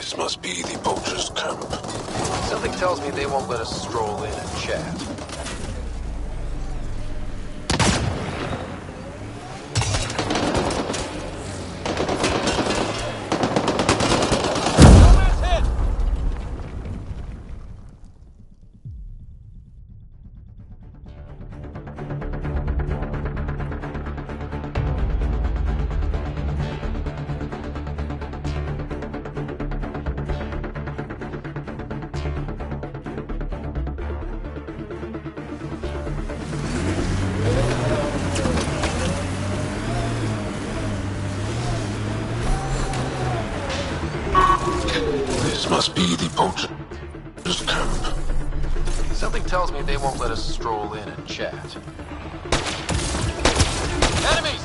This must be the poacher's camp. Something tells me they won't let us stroll in and chat. This must be the poacher's camp. Something tells me they won't let us stroll in and chat. Enemies!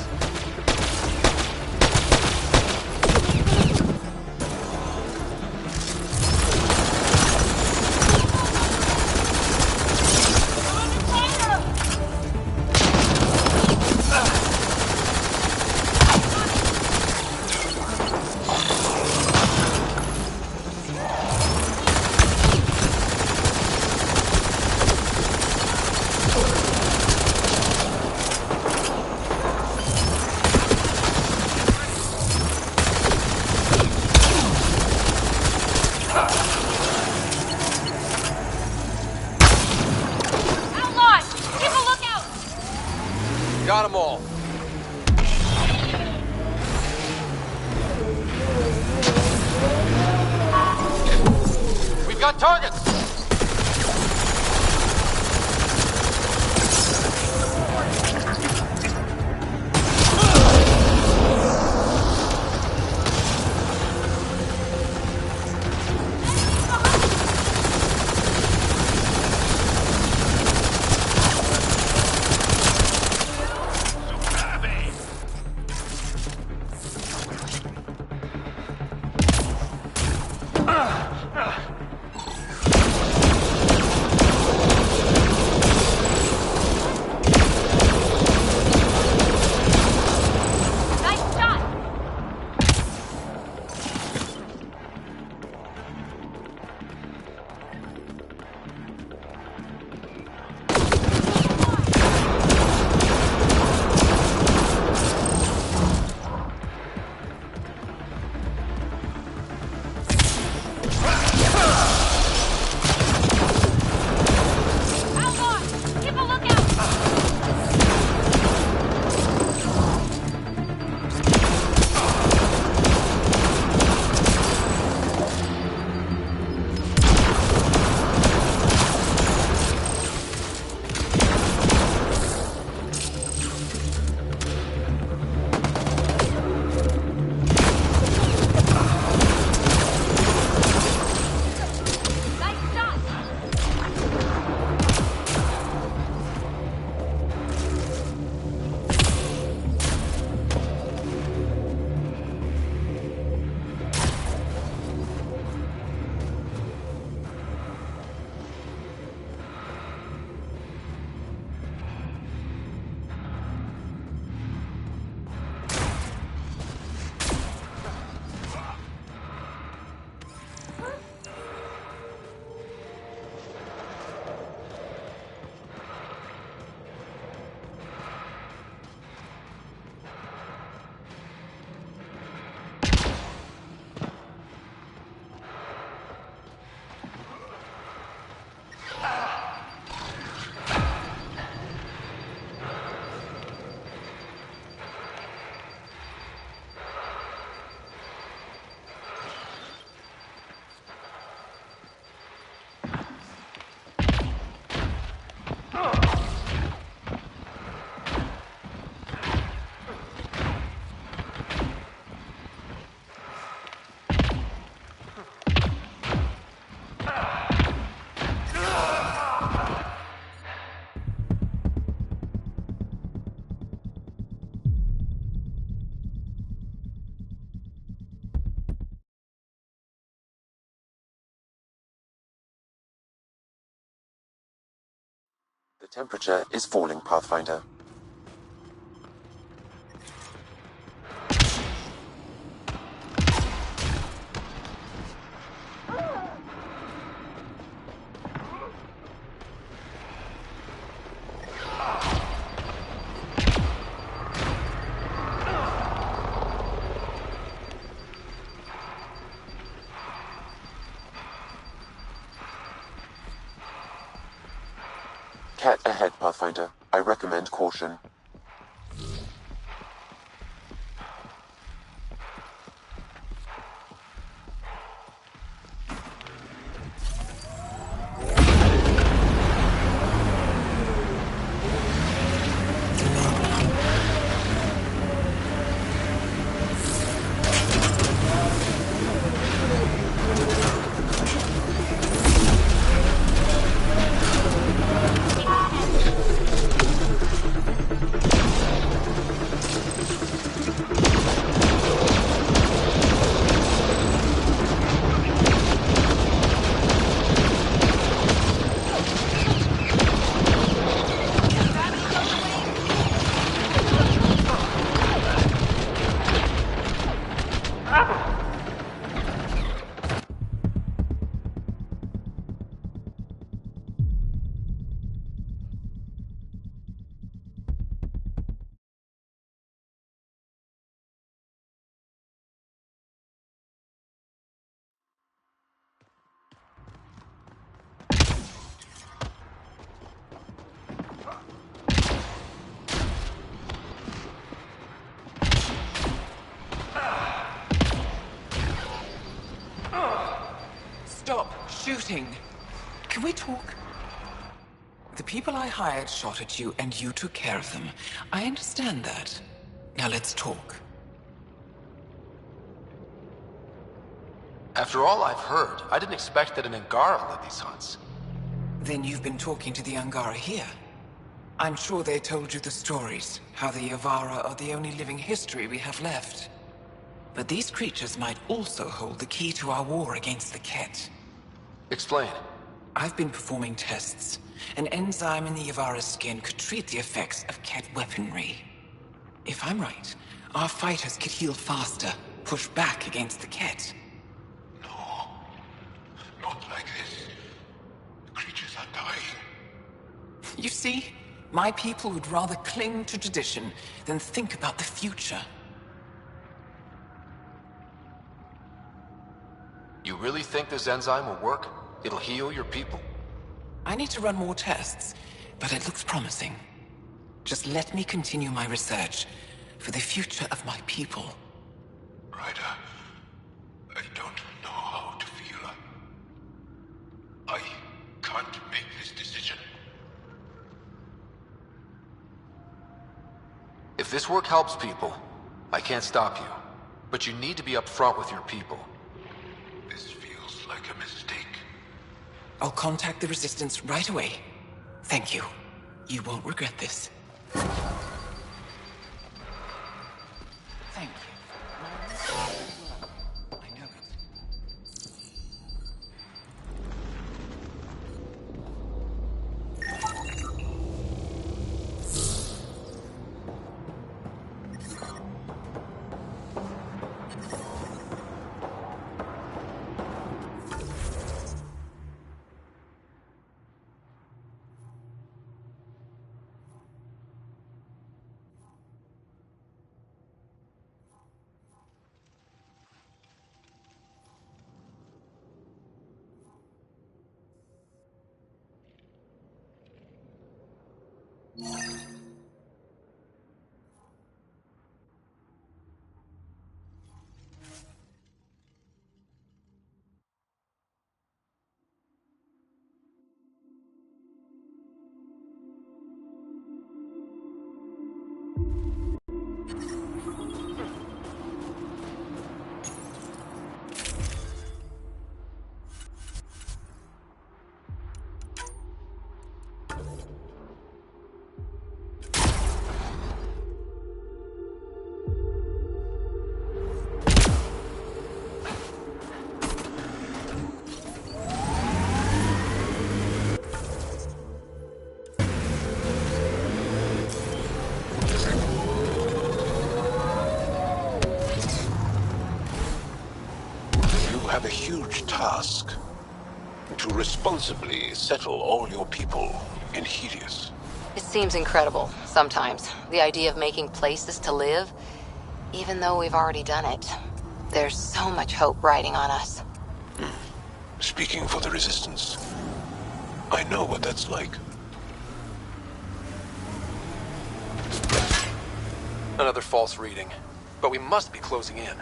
Got them all. We've got targets. The temperature is falling, Pathfinder. Cat ahead, Pathfinder. I recommend caution. Stop shooting. Can we talk? The people I hired shot at you, and you took care of them. I understand that. Now let's talk. After all I've heard, I didn't expect that an Angara led these hunts. Then you've been talking to the Angara here. I'm sure they told you the stories, how the Yavara are the only living history we have left. But these creatures might also hold the key to our war against the Ket. Explain. I've been performing tests. An enzyme in the Yavara's skin could treat the effects of Ket weaponry. If I'm right, our fighters could heal faster, push back against the Ket. No. Not like this. The creatures are dying. You see, my people would rather cling to tradition than think about the future. You really think this enzyme will work? It'll heal your people? I need to run more tests, but it looks promising. Just let me continue my research for the future of my people. Ryder, I don't know how to feel. I can't make this decision. If this work helps people, I can't stop you. But you need to be upfront with your people. This feels like a mistake. I'll contact the Resistance right away. Thank you. You won't regret this. Thank you. I know it. huge task. To responsibly settle all your people in Helios. It seems incredible, sometimes. The idea of making places to live, even though we've already done it. There's so much hope riding on us. Speaking for the Resistance, I know what that's like. Another false reading. But we must be closing in.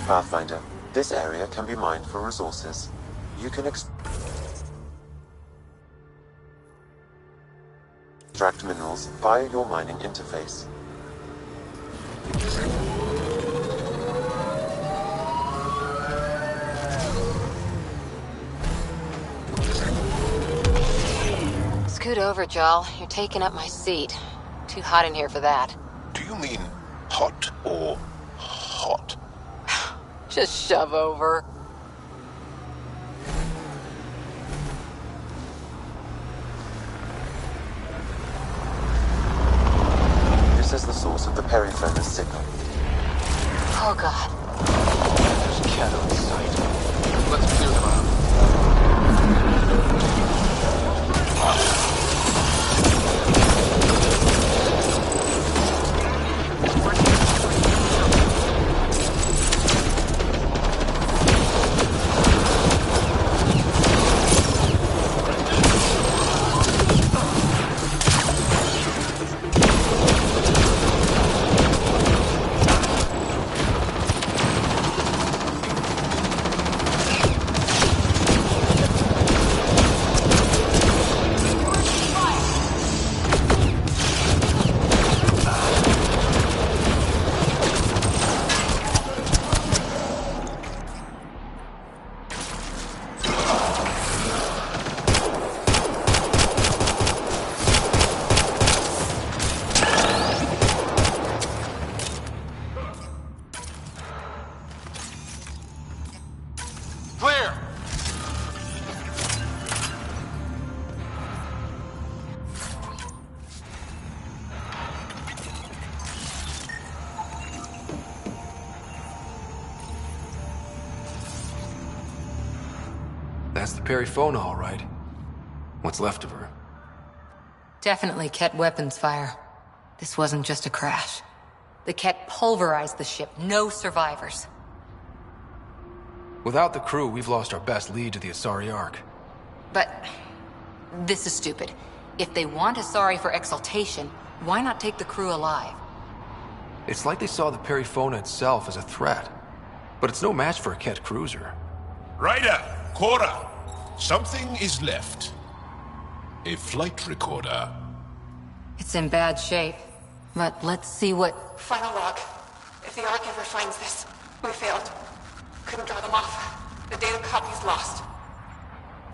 Pathfinder, this area can be mined for resources. You can extract minerals via your mining interface. Scoot over, Jal. You're taking up my seat. Too hot in here for that. Do you mean hot or hot? Just shove over. This is the source of the peripheral signal. Oh, God. There's cattle in sight. Let's clear them out. Clear! That's the Perifona, all right. What's left of her? Definitely Ket weapons fire. This wasn't just a crash. The Ket pulverized the ship. No survivors. Without the crew, we've lost our best lead to the Asari Ark. But this is stupid. If they want Asari for exaltation, why not take the crew alive? It's like they saw the Perifona itself as a threat. But it's no match for a Ket cruiser. Ryder, Cora, something is left. A flight recorder. It's in bad shape. But let's see what... Final log. If the Ark ever finds this, we failed. Couldn't draw them off. The data copy's lost.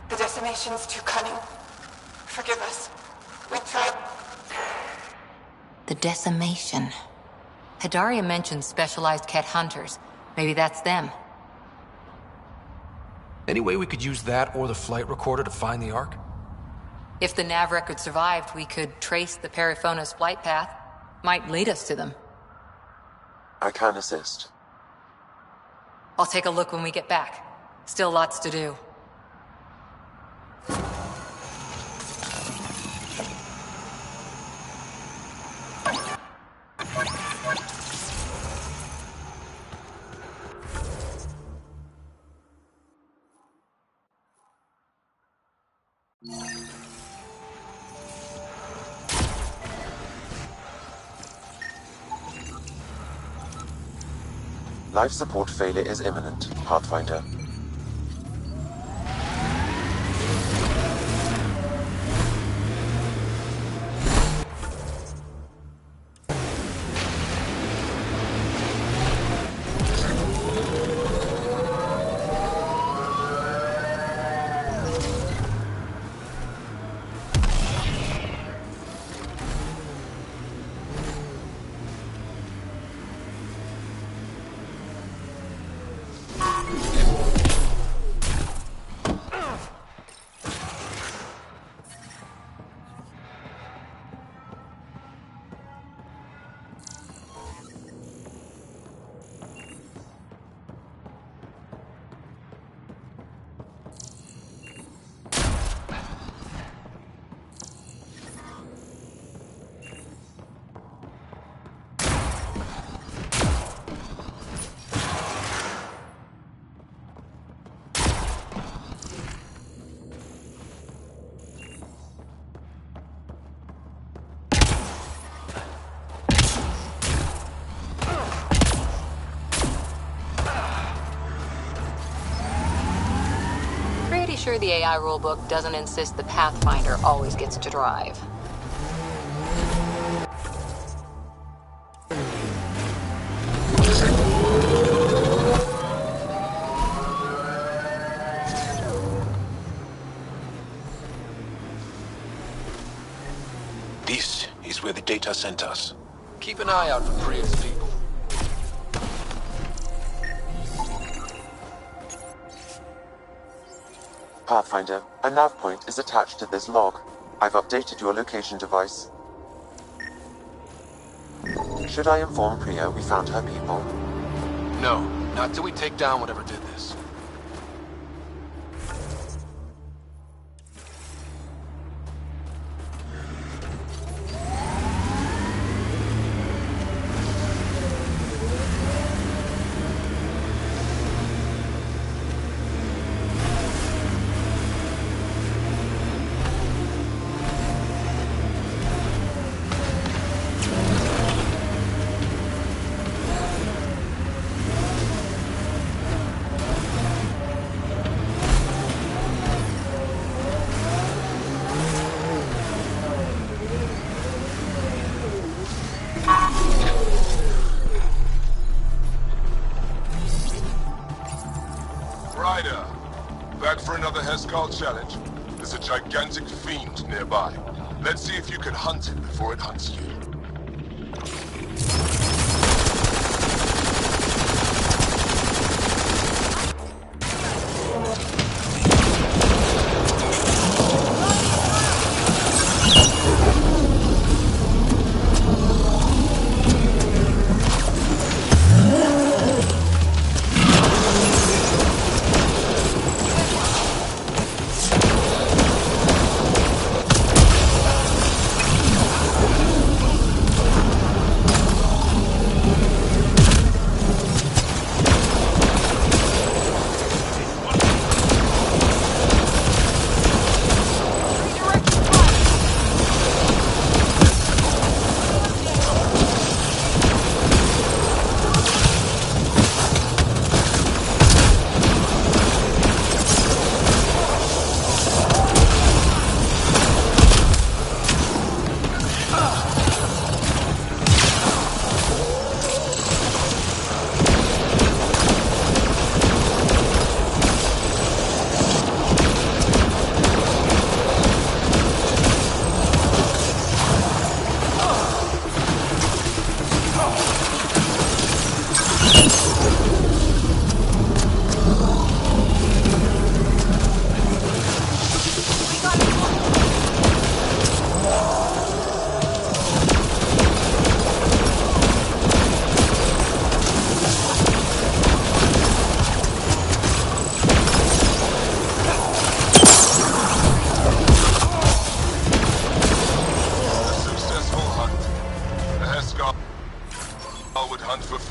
The decimation's too cunning. Forgive us. We tried. The decimation. Hidaria mentioned specialized Ket hunters. Maybe that's them. Any way we could use that or the flight recorder to find the Ark? If the nav record survived, we could trace the Perifona's flight path. Might lead us to them. I can assist. I'll take a look when we get back. Still lots to do. Life support failure is imminent, Pathfinder. Pretty sure the AI rulebook doesn't insist the Pathfinder always gets to drive. This is where the data sent us. Keep an eye out for Priya's people. Pathfinder, a nav point is attached to this log. I've updated your location device. Should I inform Priya we found her people? No, not till we take down whatever did this. Ryder, back for another Hescal challenge? There's a gigantic fiend nearby. Let's see if you can hunt it before it hunts you.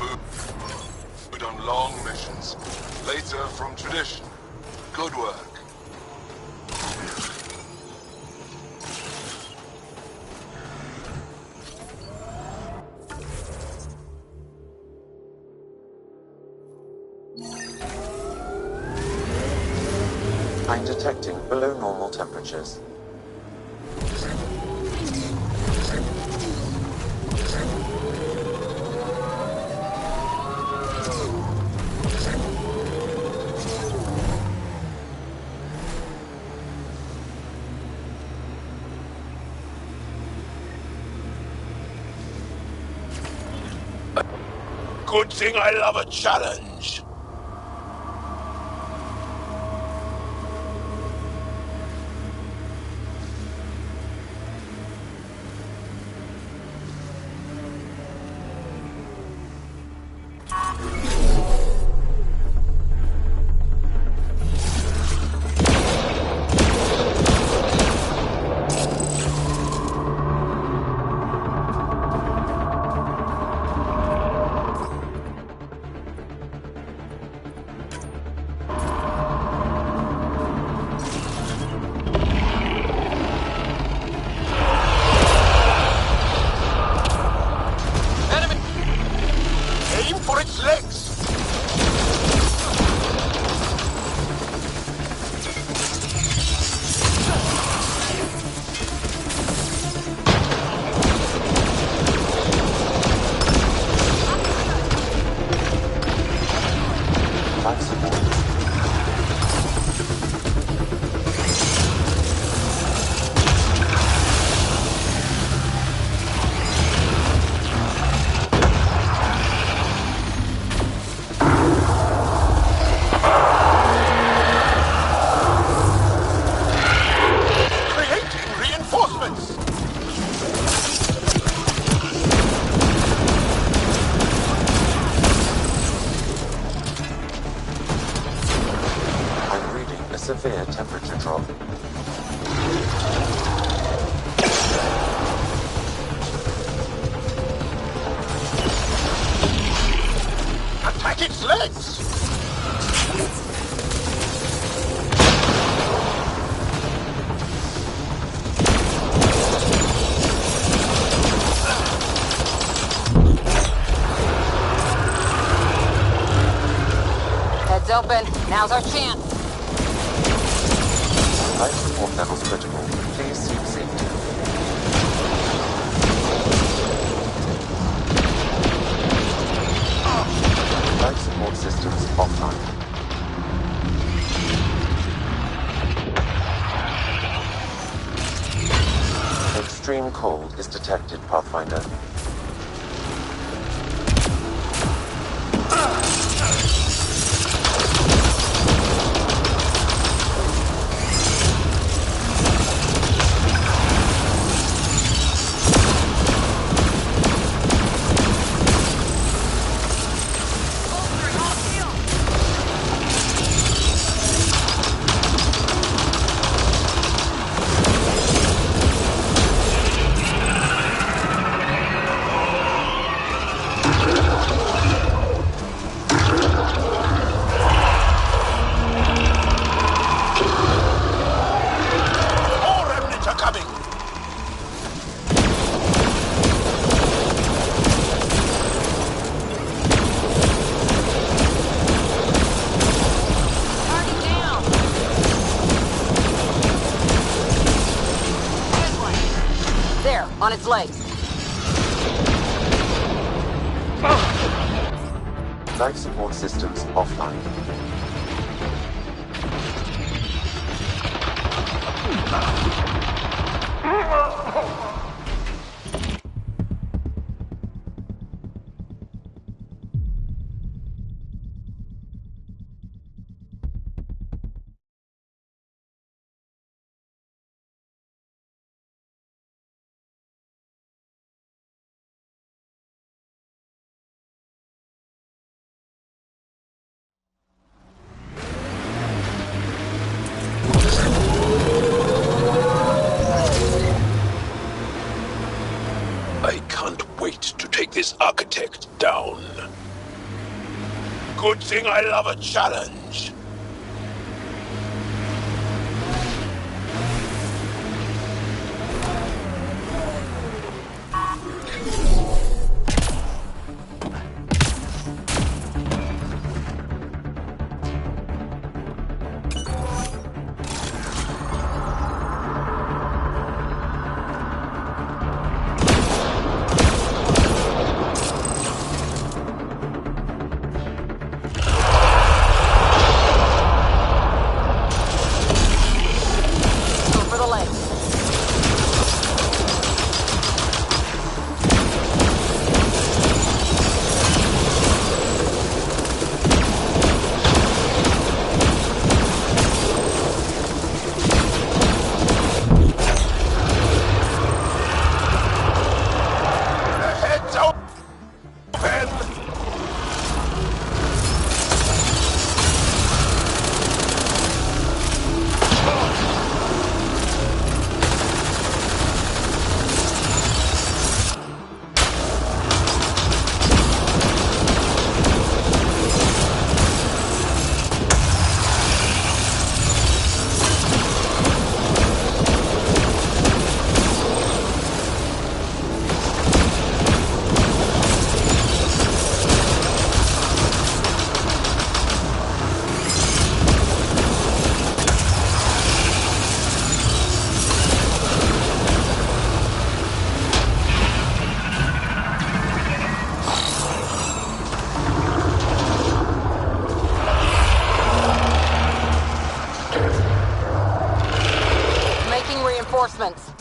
food on long missions. Later from tradition. Good work. I'm detecting below normal temperatures. Good thing I love a challenge. Aim for its legs! Life support. Creating reinforcements! I'm reading a severe temperature drop. Attack its legs! Heads open. Now's our chance. Life support levels critical. Please seek safety. Life support systems offline. Extreme cold is detected, Pathfinder. More remnants are coming! Target down. Good one. There, on its legs. Life support systems offline. I can't wait to take this architect down. Good thing I love a challenge. Reinforcements.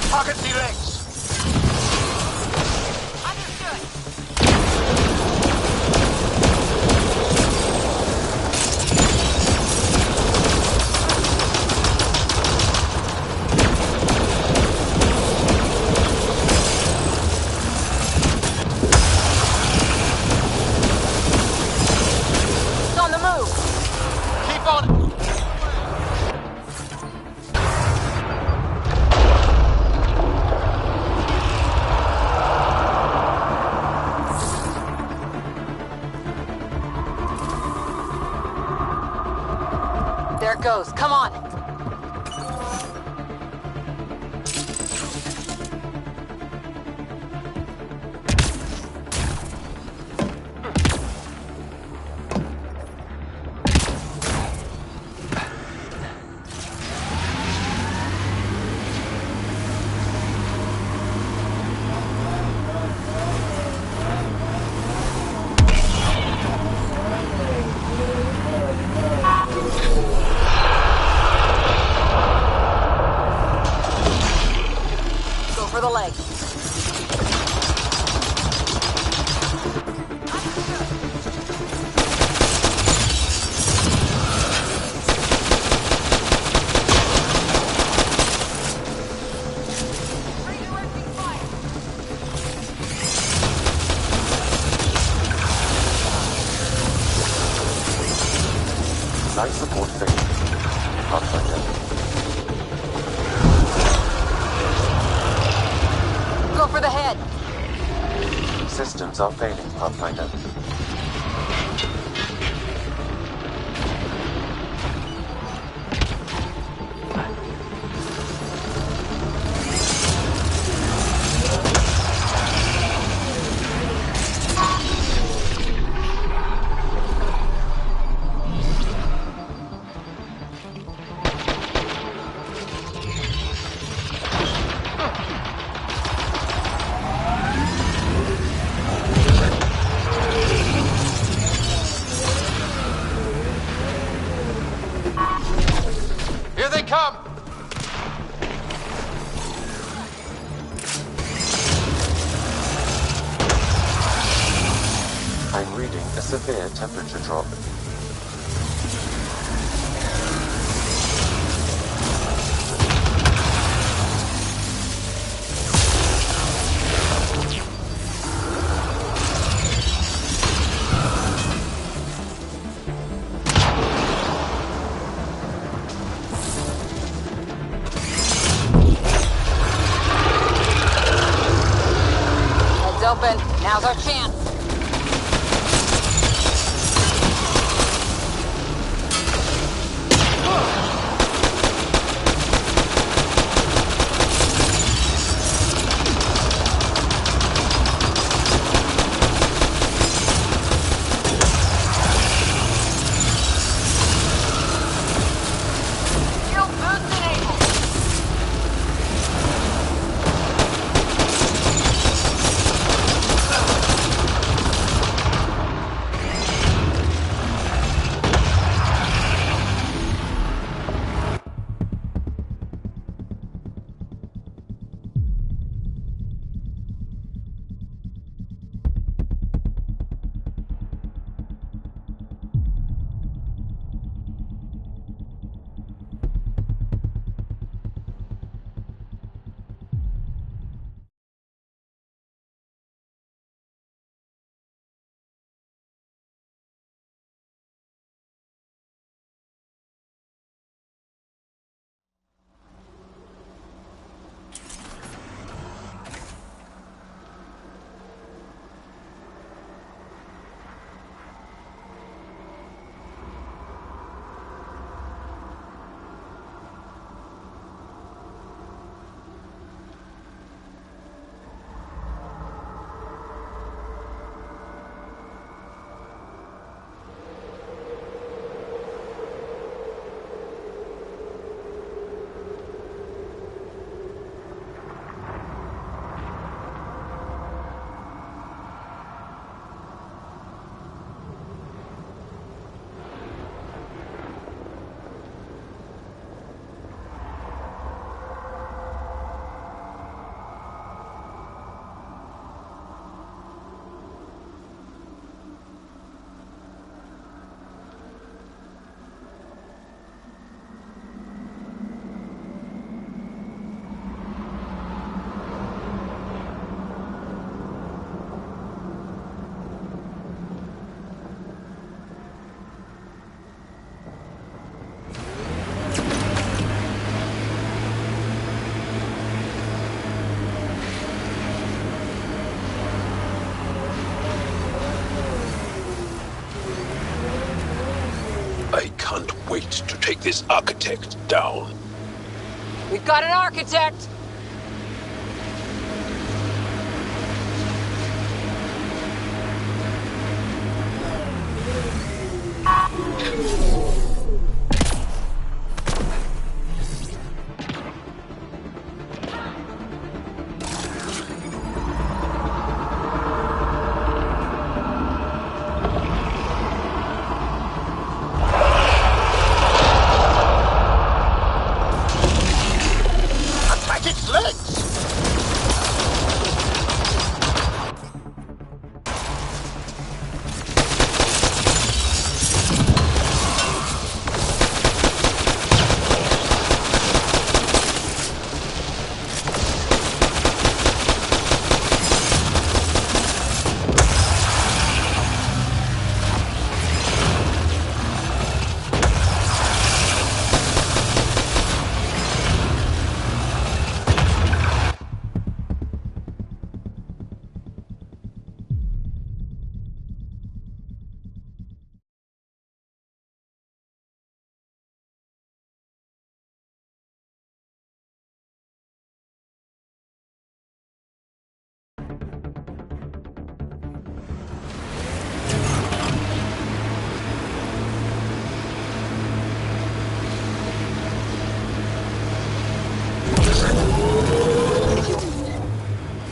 Pocket the legs. There it goes. Come on. For the leg. Life support failed. Pathfinder. Go for the head. Systems are failing, Pathfinder. Here they come! I'm reading a severe temperature drop. need to take this architect down. We've got an architect!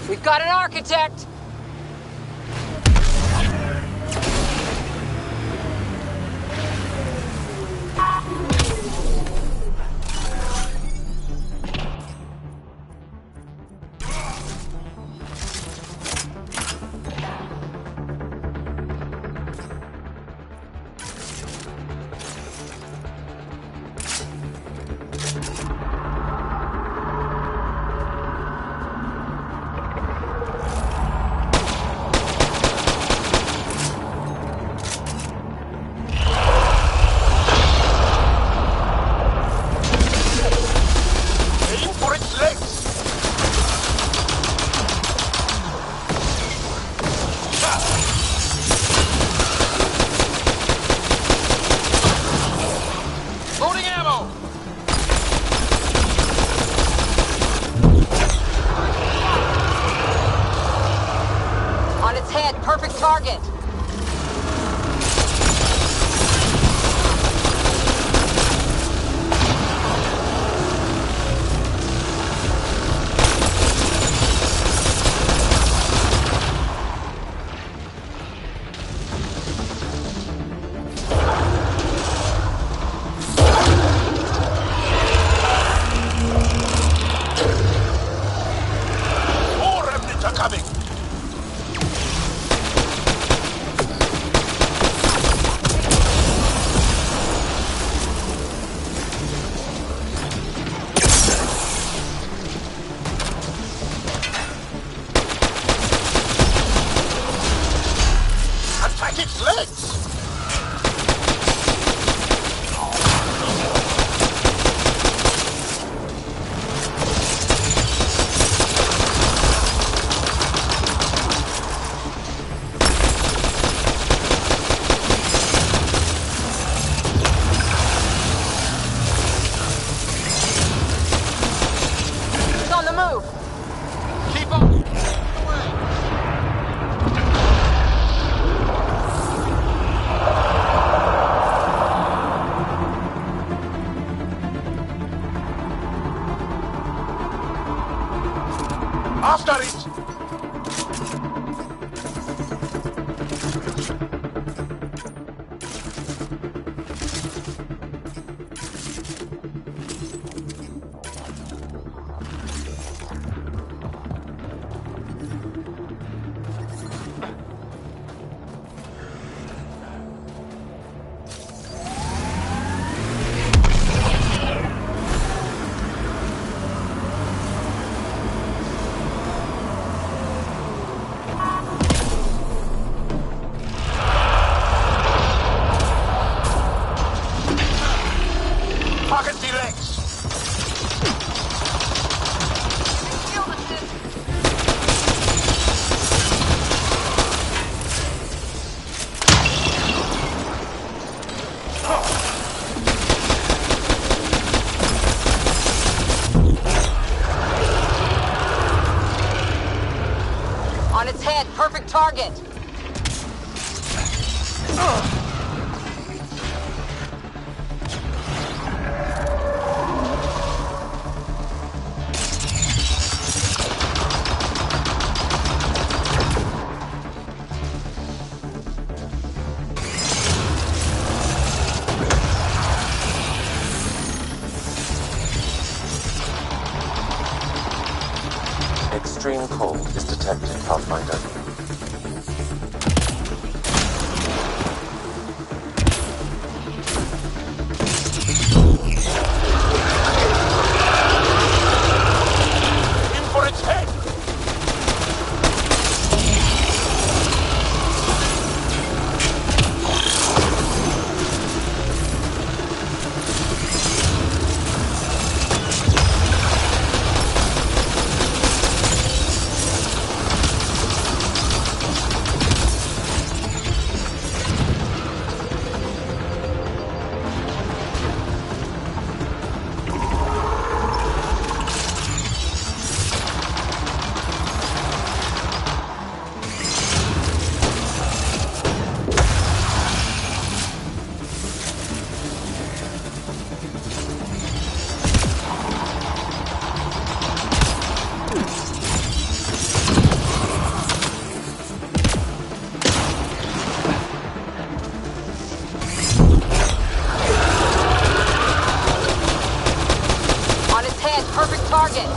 We've got an architect! Perfect target! More remnants are coming! Attack its legs! He's on the move! Keep up! Away! target! Extreme cold is detected, Pathfinder. In for its head! Perfect target!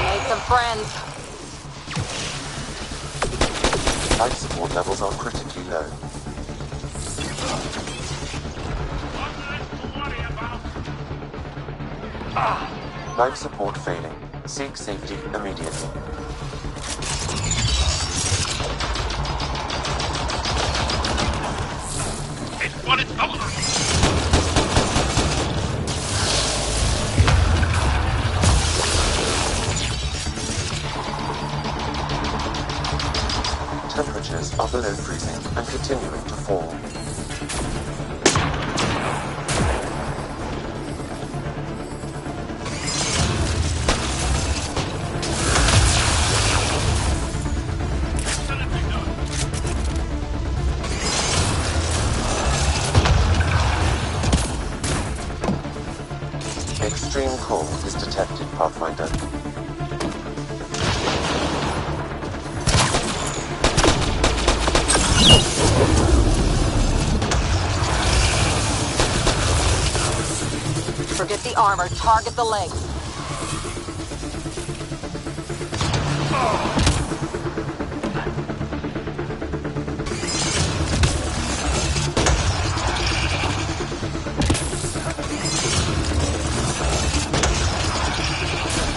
Made some friends. Life support levels are critically low. Life support failing. Seek safety immediately. It's what it's over! Temperatures are below freezing and continuing to fall. Extreme cold is detected, Pathfinder. Forget the armor, target the legs.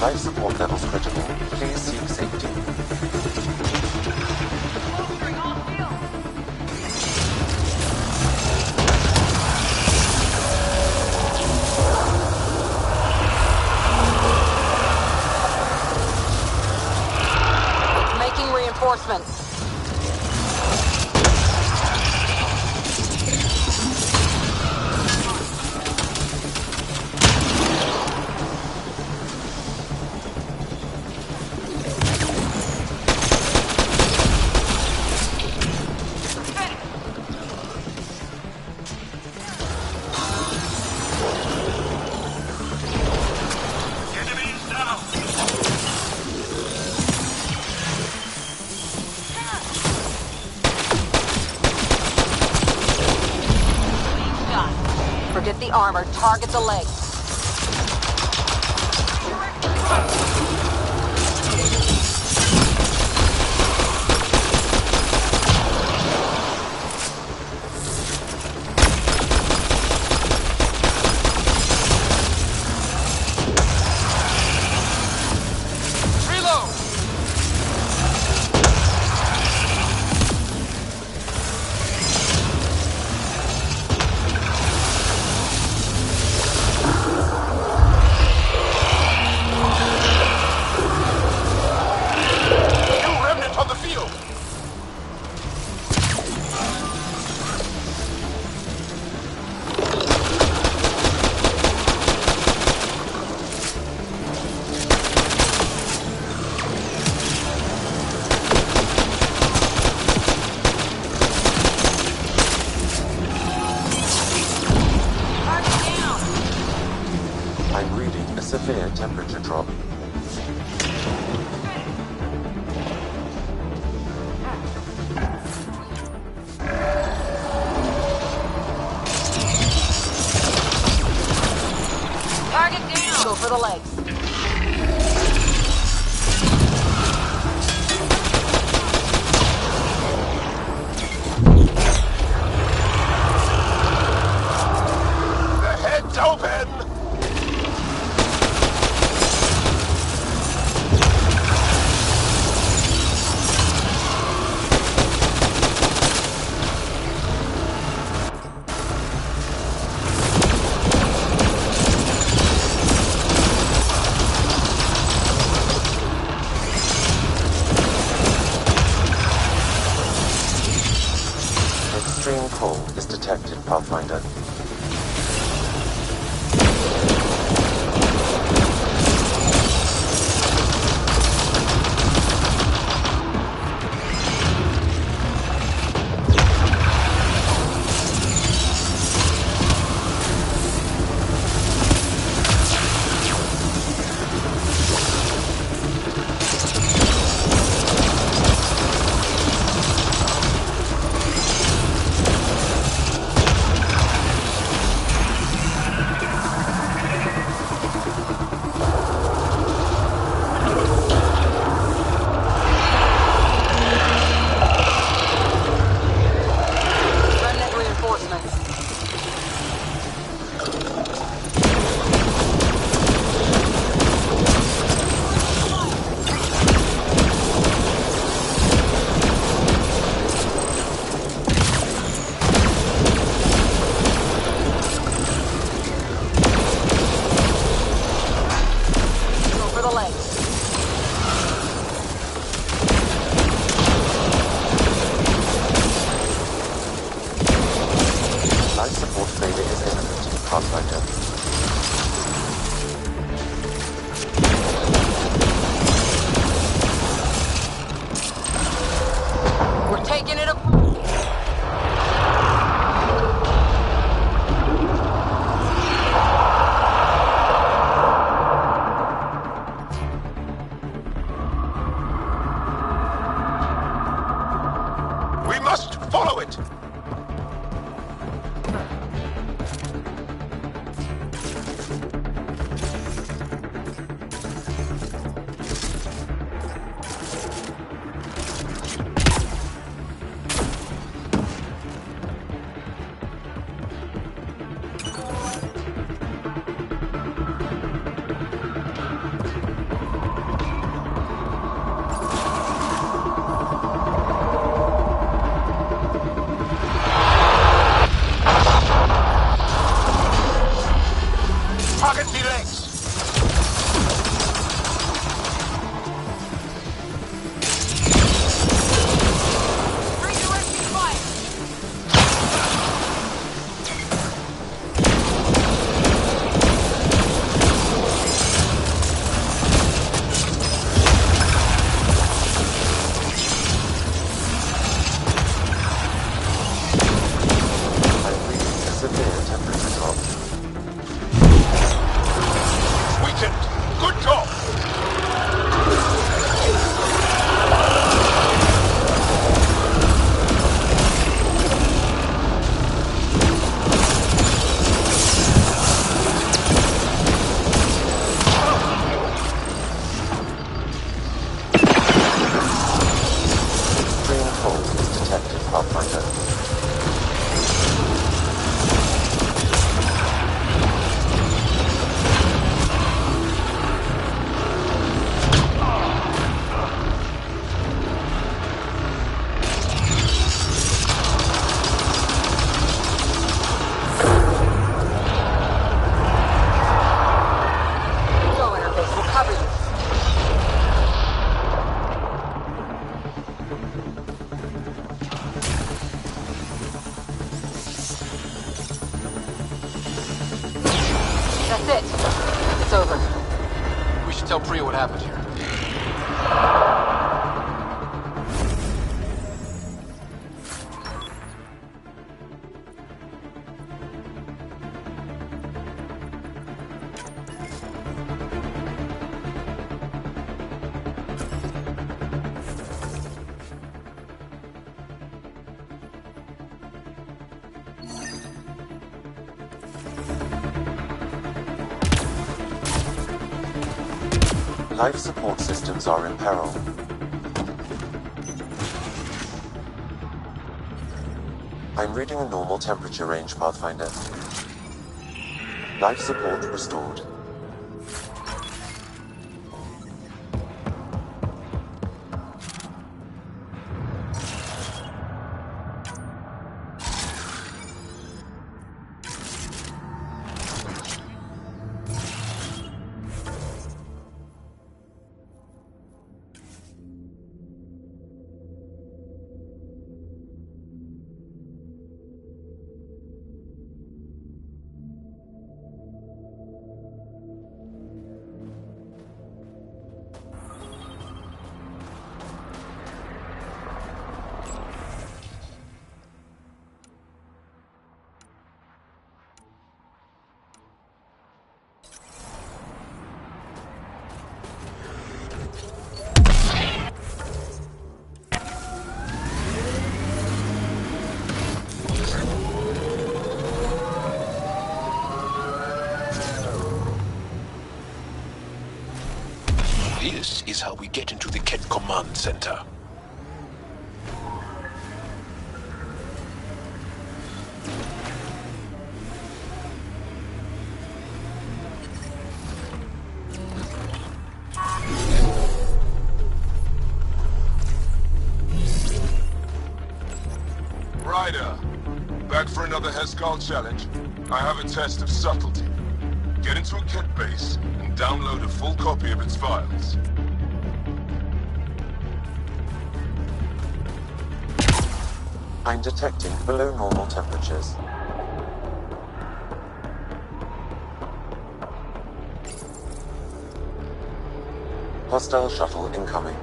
Life support levels critical. Please seek safety. Making reinforcements. Forget the armor, target the legs. severe temperature drop. Target down! Go for the legs. The head's open! Extreme cold is detected, Pathfinder. Remnant reinforcements. Go for the legs. Life support failure is imminent, Pathfinder. We're taking it apart. We must follow it! Target the legs! Redirecting fire. I'm reading a severe temperature drop. Weakened! Good job! Extreme cold is detected, Pathfinder. Go interface. We'll cover you. That's it. It's over. We should tell Priya what happened here. Life support systems are in peril. I'm reading a normal temperature range, Pathfinder. Life support restored. This is how we get into the Kett Command Center. Ryder, back for another Heskal challenge. I have a test of subtlety. Get into a Kett base and download a full copy of its files. I'm detecting below normal temperatures. Hostile shuttle incoming.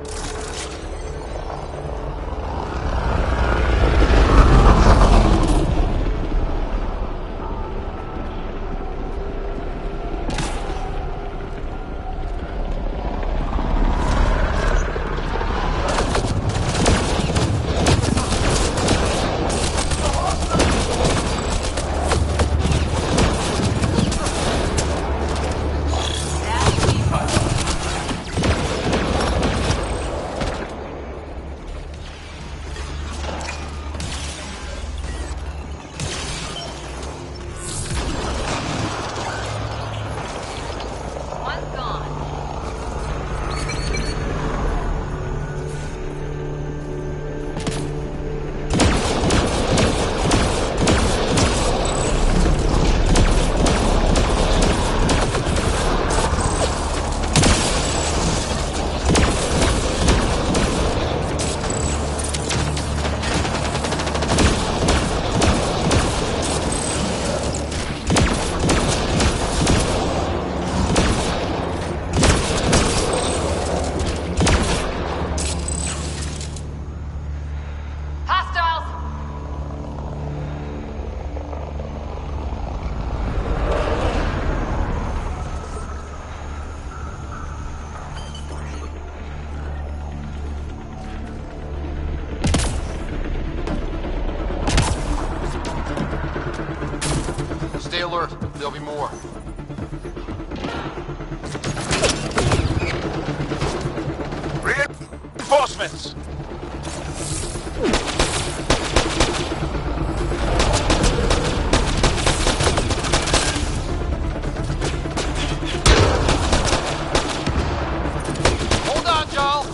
Stay alert. There'll be more. Reinforcements! Hold on, Joel!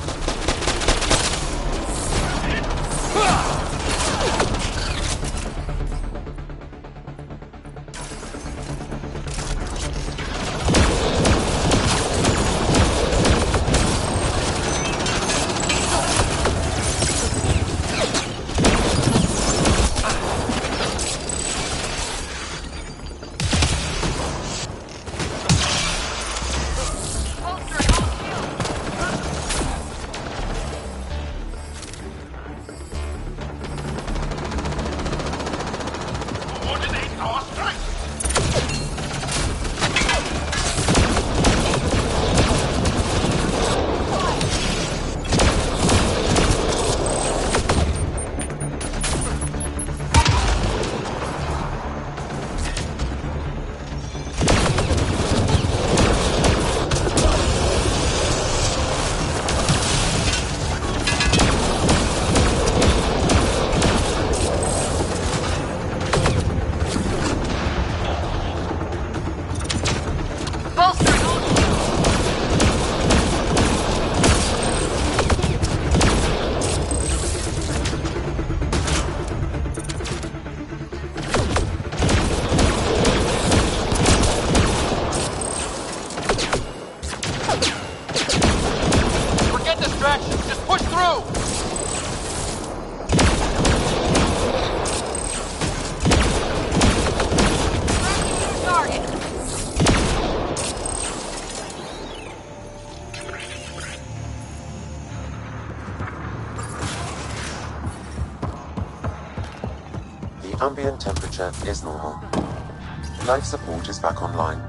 Ambient temperature is normal. Life support is back online.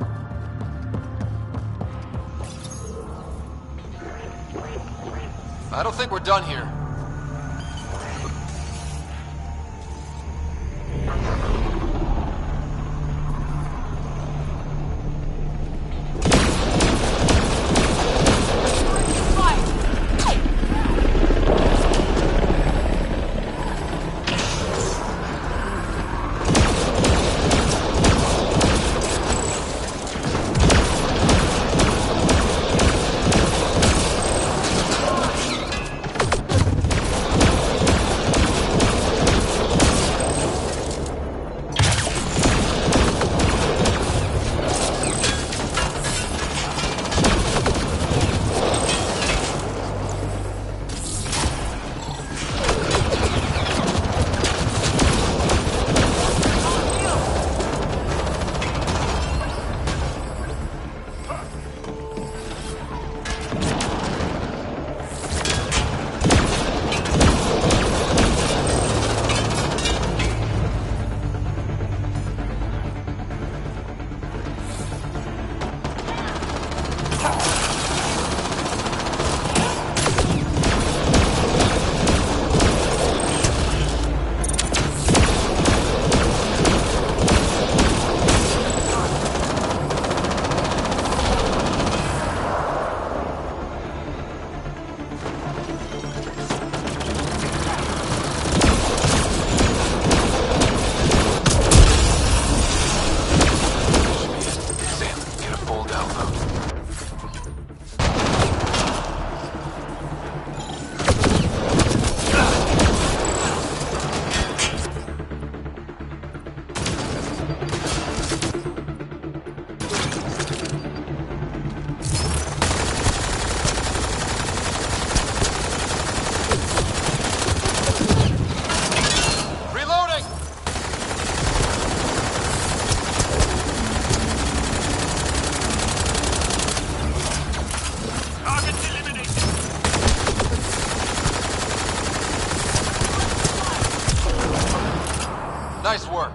I don't think we're done here. Nice work.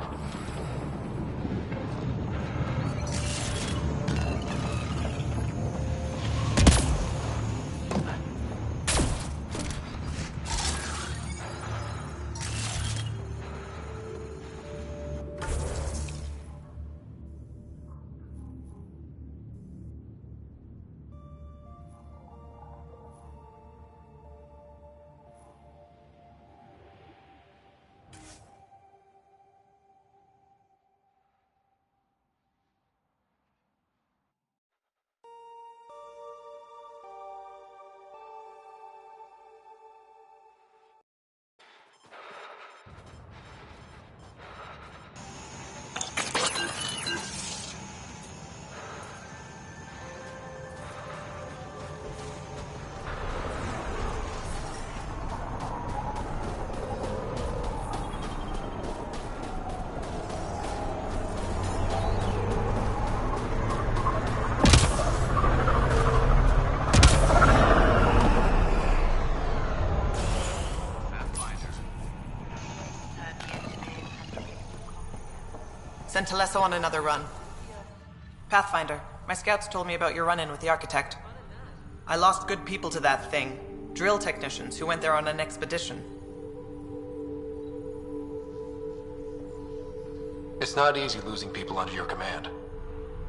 Sent Telesso on another run. Pathfinder, my scouts told me about your run-in with the Architect. I lost good people to that thing. Drill technicians who went there on an expedition. It's not easy losing people under your command.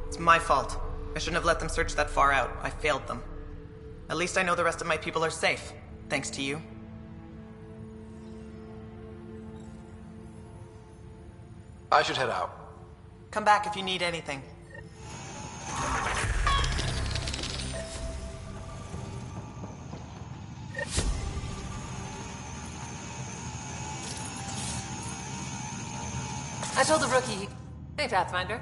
It's my fault. I shouldn't have let them search that far out. I failed them. At least I know the rest of my people are safe, thanks to you. I should head out. Come back if you need anything. I told the rookie... Hey, Pathfinder.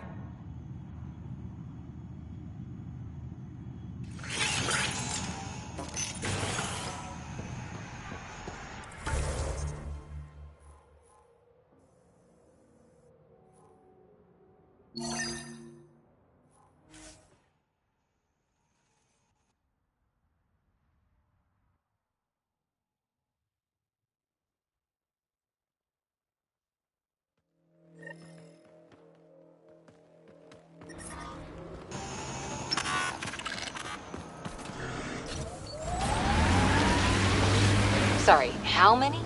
How many?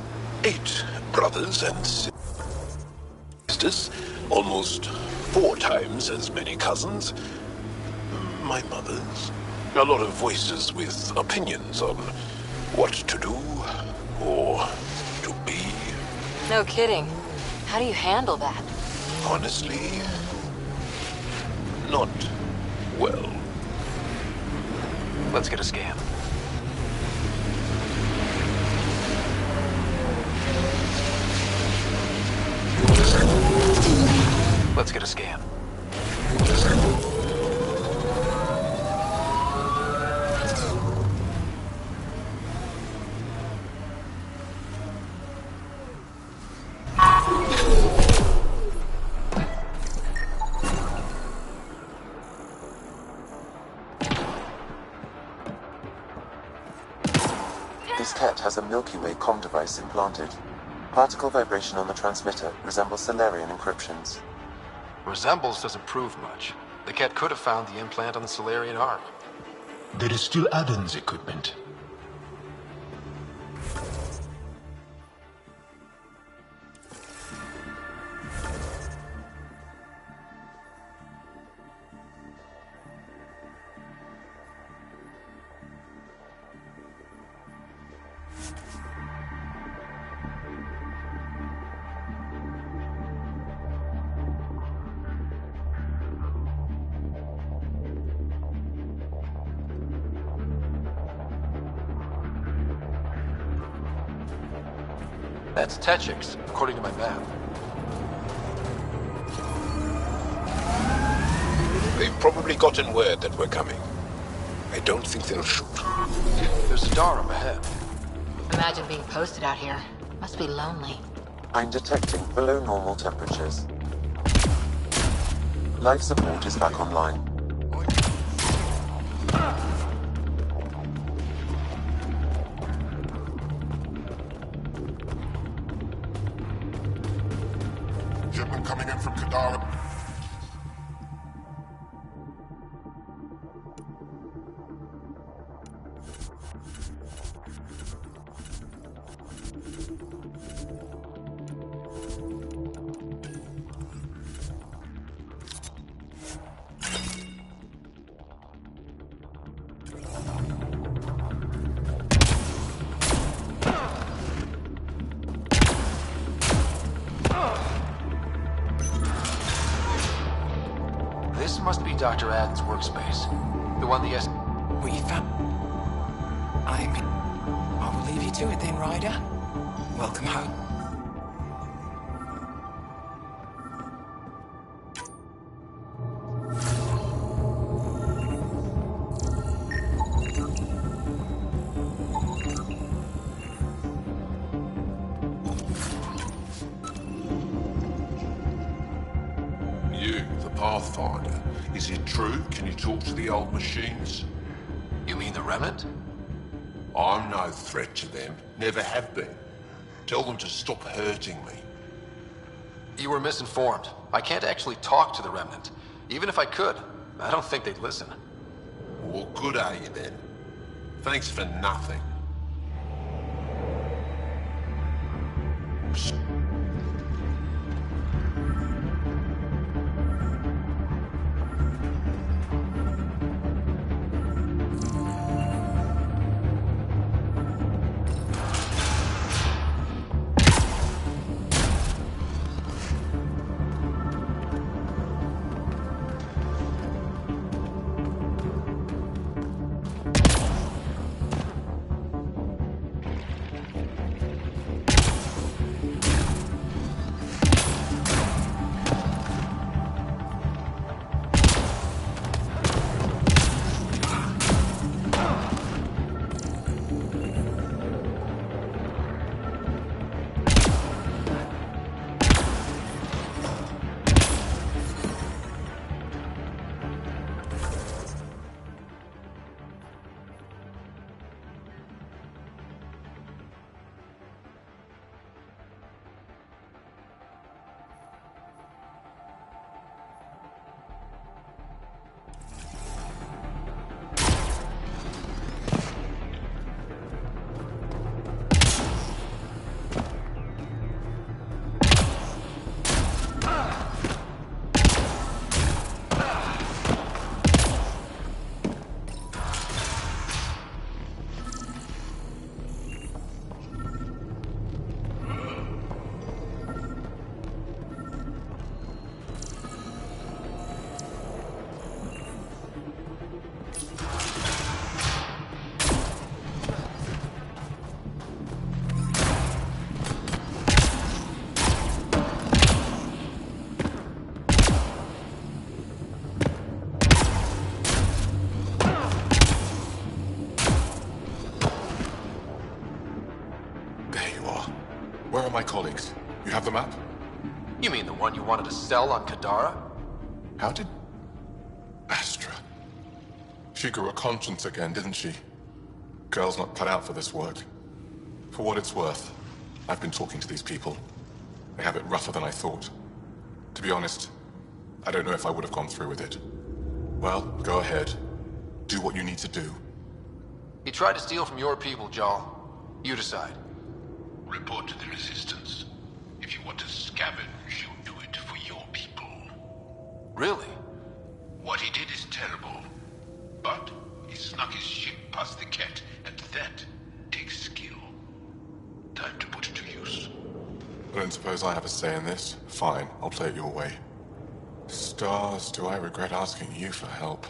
8 brothers and sisters, almost 4 times as many cousins. My mother's. A lot of voices with opinions on what to do or to be. No kidding. How do you handle that? Honestly, not well. Let's get a scan. Let's get a scan. This cat has a Milky Way comm device implanted. Particle vibration on the transmitter resembles Solarian encryptions. Resembles doesn't prove much. The cat could have found the implant on the Solarian arm. There is still Aden's equipment. That's Techix, according to my map. They've probably gotten word that we're coming. I don't think they'll shoot. There's a door up ahead. Imagine being posted out here. Must be lonely. I'm detecting below normal temperatures. Life support is back online. Shipment coming in from Kadara. This must be Dr. Aden's workspace. The one the We found... I'll leave you to it then, Ryder. Welcome home. You, the Pathfinder. Is it true? Can you talk to the old machines? You mean the Remnant? I'm no threat to them. Never have been. Tell them to stop hurting me. You were misinformed. I can't actually talk to the Remnant. Even if I could, I don't think they'd listen. What good are you then? Thanks for nothing. have the map? You mean the one you wanted to sell on Kadara? How did... Astra... She grew a conscience again, didn't she? Girl's not cut out for this work. For what it's worth, I've been talking to these people. They have it rougher than I thought. To be honest, I don't know if I would have gone through with it. Well, go ahead. Do what you need to do. He tried to steal from your people, Jarl. You decide. Report to the Resistance. If you want to scavenge, you do it for your people. Really? What he did is terrible. But he snuck his ship past the Ket, and that takes skill. Time to put it to use. I don't suppose I have a say in this. Fine, I'll play it your way. Stars, do I regret asking you for help?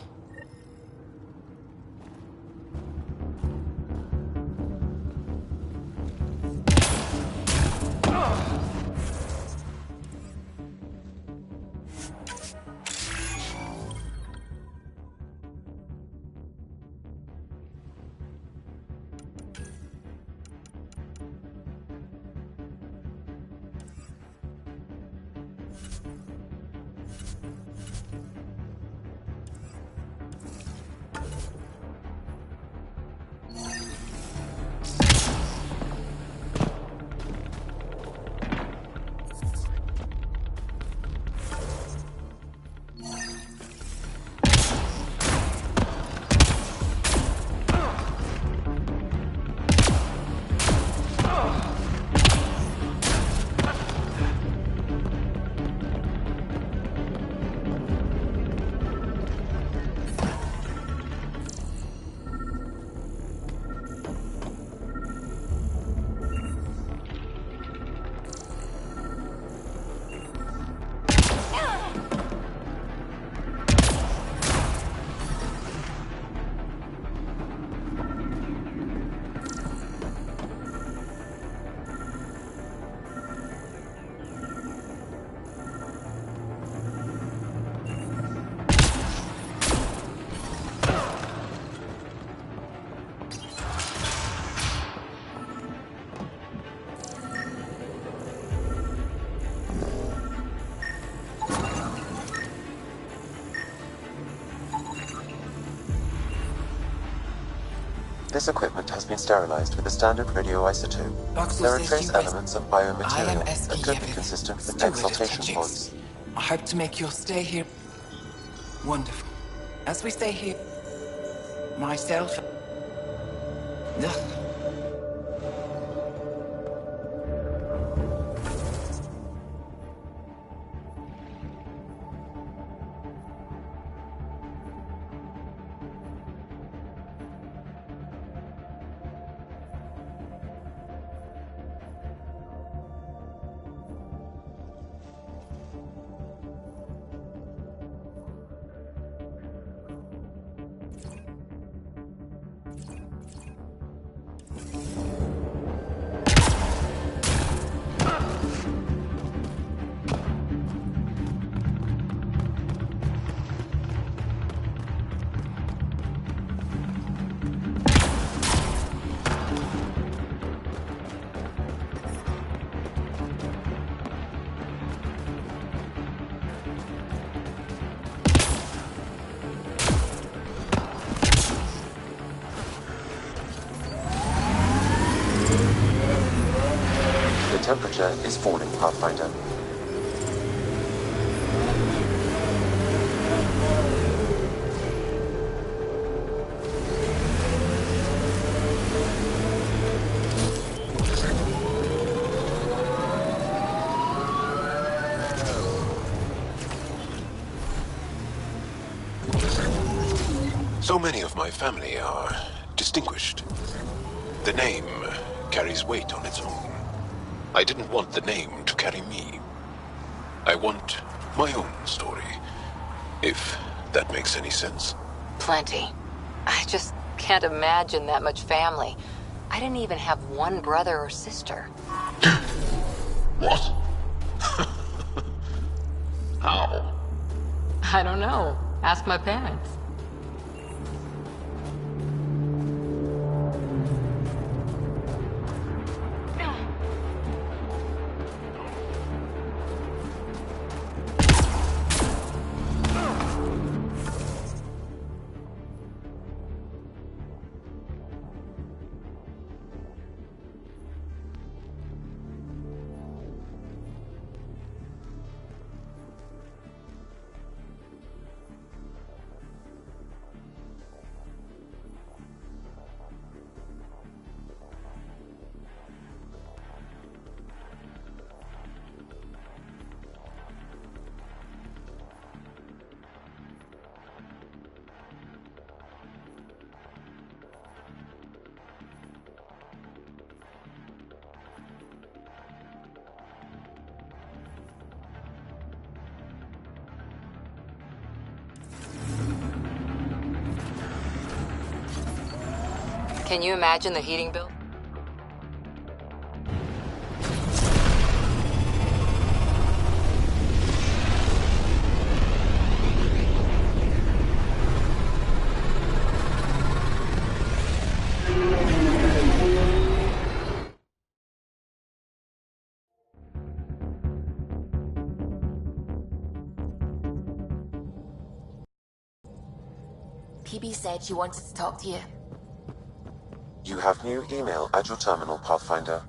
This equipment has been sterilized with a standard radioisotope. Box There are says trace you rest- elements of I biomaterial am that could be Eski consistent with Steward of exaltation Teachings. pods. I hope to make your stay here wonderful. As we stay here, myself... Ugh. The temperature is falling, Pathfinder. So many of my family are distinguished. The name carries weight on its own. I didn't want the name to carry me. I want my own story, if that makes any sense. Plenty. I just can't imagine that much family. I didn't even have one brother or sister. What? How? I don't know. Ask my parents. Can you imagine the heating bill? PB said she wanted to talk to you. You have new email at your terminal, Pathfinder.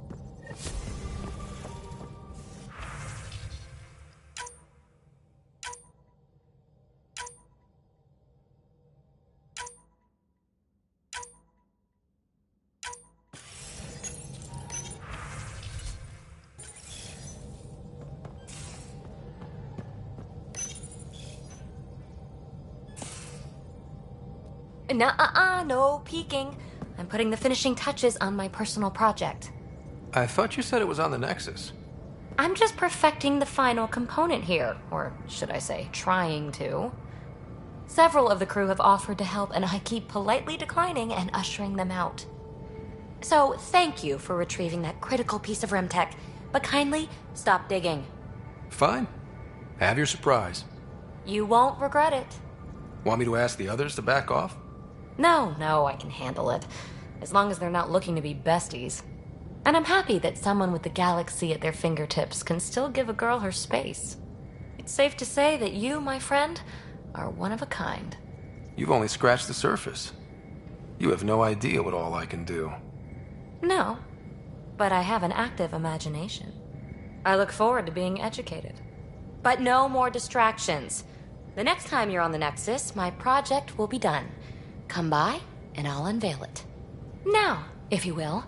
No peeking. I'm putting the finishing touches on my personal project. I thought you said it was on the Nexus. I'm just perfecting the final component here, or should I say, trying to. Several of the crew have offered to help, and I keep politely declining and ushering them out. So, thank you for retrieving that critical piece of RemTech, but kindly stop digging. Fine. Have your surprise. You won't regret it. Want me to ask the others to back off? No, I can handle it. As long as they're not looking to be besties. And I'm happy that someone with the galaxy at their fingertips can still give a girl her space. It's safe to say that you, my friend, are one of a kind. You've only scratched the surface. You have no idea what all I can do. No, but I have an active imagination. I look forward to being educated. But no more distractions. The next time you're on the Nexus, my project will be done. Come by, and I'll unveil it. Now, if you will,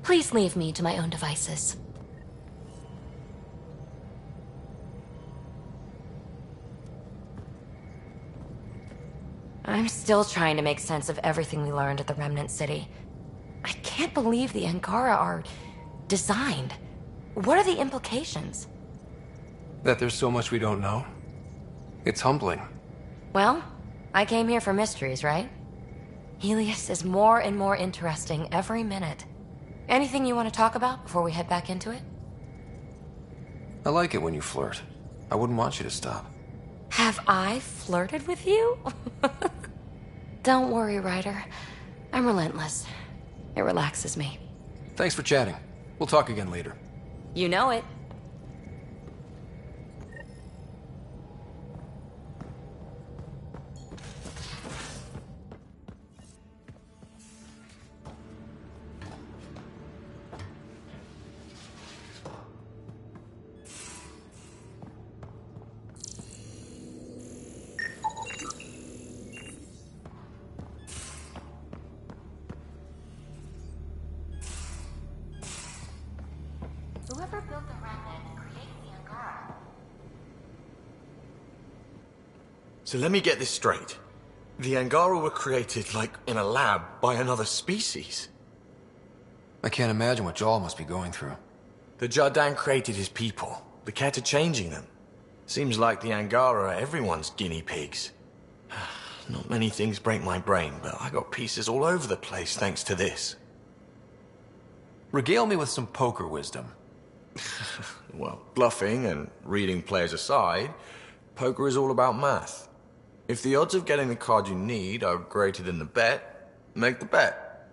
please leave me to my own devices. I'm still trying to make sense of everything we learned at the Remnant City. I can't believe the Angara are designed. What are the implications? That there's so much we don't know. It's humbling. Well, I came here for mysteries, right? Helios is more and more interesting every minute. Anything you want to talk about before we head back into it? I like it when you flirt. I wouldn't want you to stop. Have I flirted with you? Don't worry, Ryder. I'm relentless. It relaxes me. Thanks for chatting. We'll talk again later. You know it. Whoever built the Remnant created the Angara. So let me get this straight. The Angara were created, like, in a lab by another species. I can't imagine what Jarl must be going through. The Jardin created his people. The Ket are changing them. Seems like the Angara are everyone's guinea pigs. Not many things break my brain, but I got pieces all over the place thanks to this. Regale me with some poker wisdom. Well, bluffing and reading players aside, poker is all about math. If the odds of getting the card you need are greater than the bet, make the bet.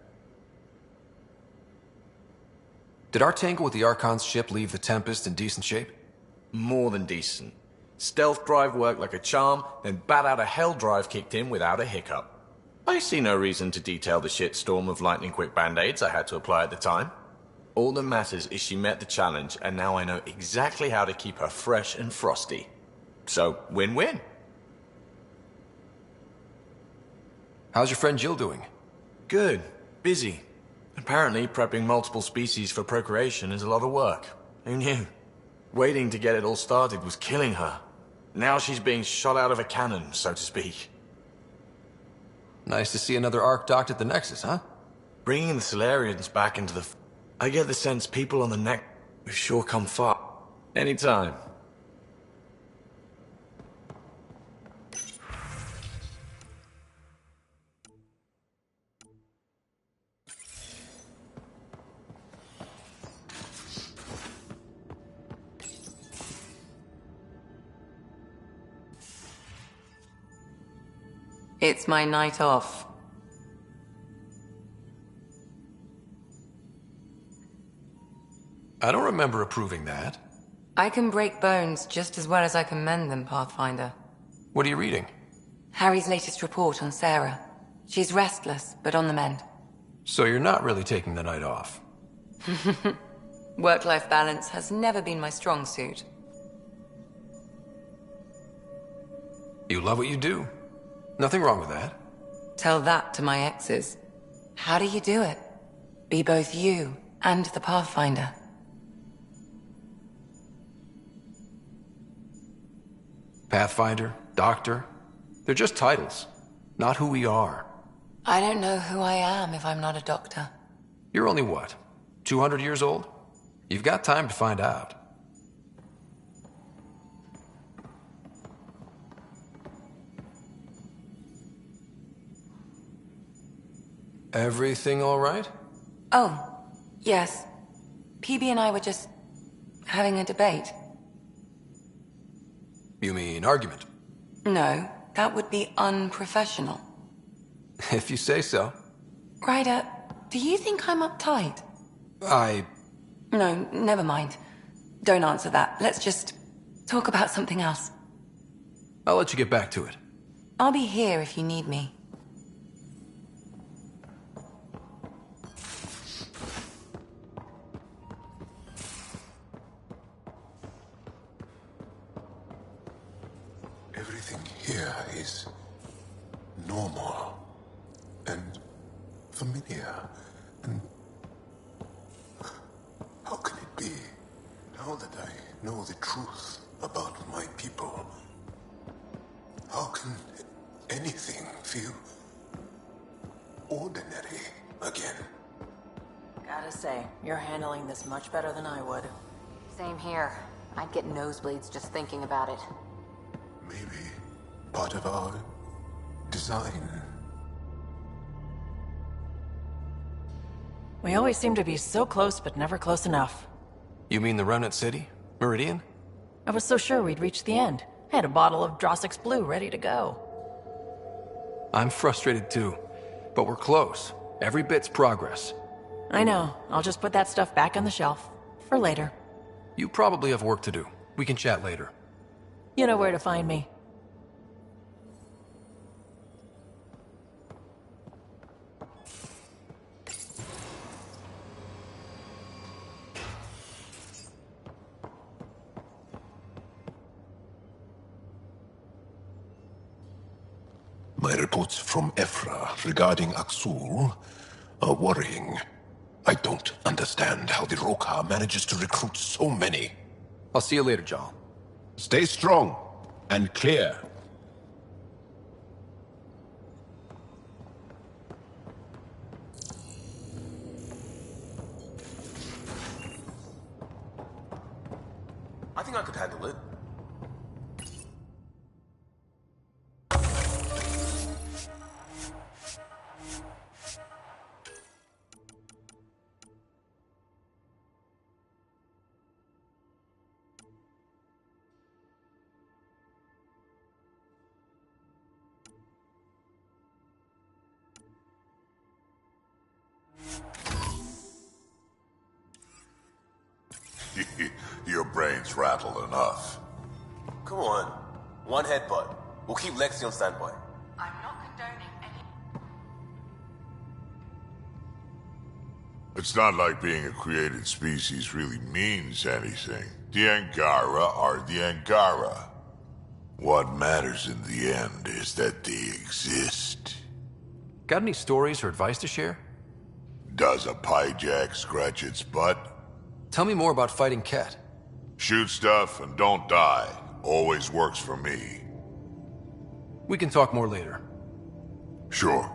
Did our tangle with the Archon's ship leave the Tempest in decent shape? More than decent. Stealth drive worked like a charm, then bat out of hell drive kicked in without a hiccup. I see no reason to detail the shitstorm of lightning-quick band-aids I had to apply at the time. All that matters is she met the challenge, and now I know exactly how to keep her fresh and frosty. So, win-win. How's your friend Jill doing? Good. Busy. Apparently, prepping multiple species for procreation is a lot of work. Who knew? Waiting to get it all started was killing her. Now she's being shot out of a cannon, so to speak. Nice to see another Ark docked at the Nexus, huh? Bringing the Solarians back into the... I get the sense people on the neck have sure come far. Anytime. It's my night off. I don't remember approving that. I can break bones just as well as I can mend them, Pathfinder. What are you reading? Harry's latest report on Sarah. She's restless, but on the mend. So you're not really taking the night off? Work-life balance has never been my strong suit. You love what you do. Nothing wrong with that. Tell that to my exes. How do you do it? Be both you and the Pathfinder. Pathfinder, Doctor, they're just titles, not who we are. I don't know who I am if I'm not a doctor. You're only what, 200 years old? You've got time to find out. Everything all right? Oh, yes. PB and I were just having a debate. You mean argument? No, that would be unprofessional. If you say so. Ryder, do you think I'm uptight? No, never mind. Don't answer that. Let's just talk about something else. I'll let you get back to it. I'll be here if you need me. Everything here is normal and familiar. And how can it be, now that I know the truth about my people? How can anything feel ordinary again? Gotta say, you're handling this much better than I would. Same here. I'd get nosebleeds just thinking about it. Maybe part of our design. We always seem to be so close, but never close enough. You mean the Remnant City? Meridian? I was so sure we'd reach the end. I had a bottle of Drossix Blue ready to go. I'm frustrated too, but we're close. Every bit's progress. I know. I'll just put that stuff back on the shelf. For later. You probably have work to do. We can chat later. You know where to find me. My reports from Ephra regarding Aksul are worrying. I don't understand how the Rokar manages to recruit so many. I'll see you later, Jarl. Stay strong and clear. I think I could handle it. Your brain's rattled enough. Come on. One headbutt. We'll keep Lexi on standby. I'm not condoning any... It's not like being a created species really means anything. The Angara are the Angara. What matters in the end is that they exist. Got any stories or advice to share? Does a pyjak scratch its butt? Tell me more about fighting Ket. Shoot stuff and don't die. Always works for me. We can talk more later. Sure.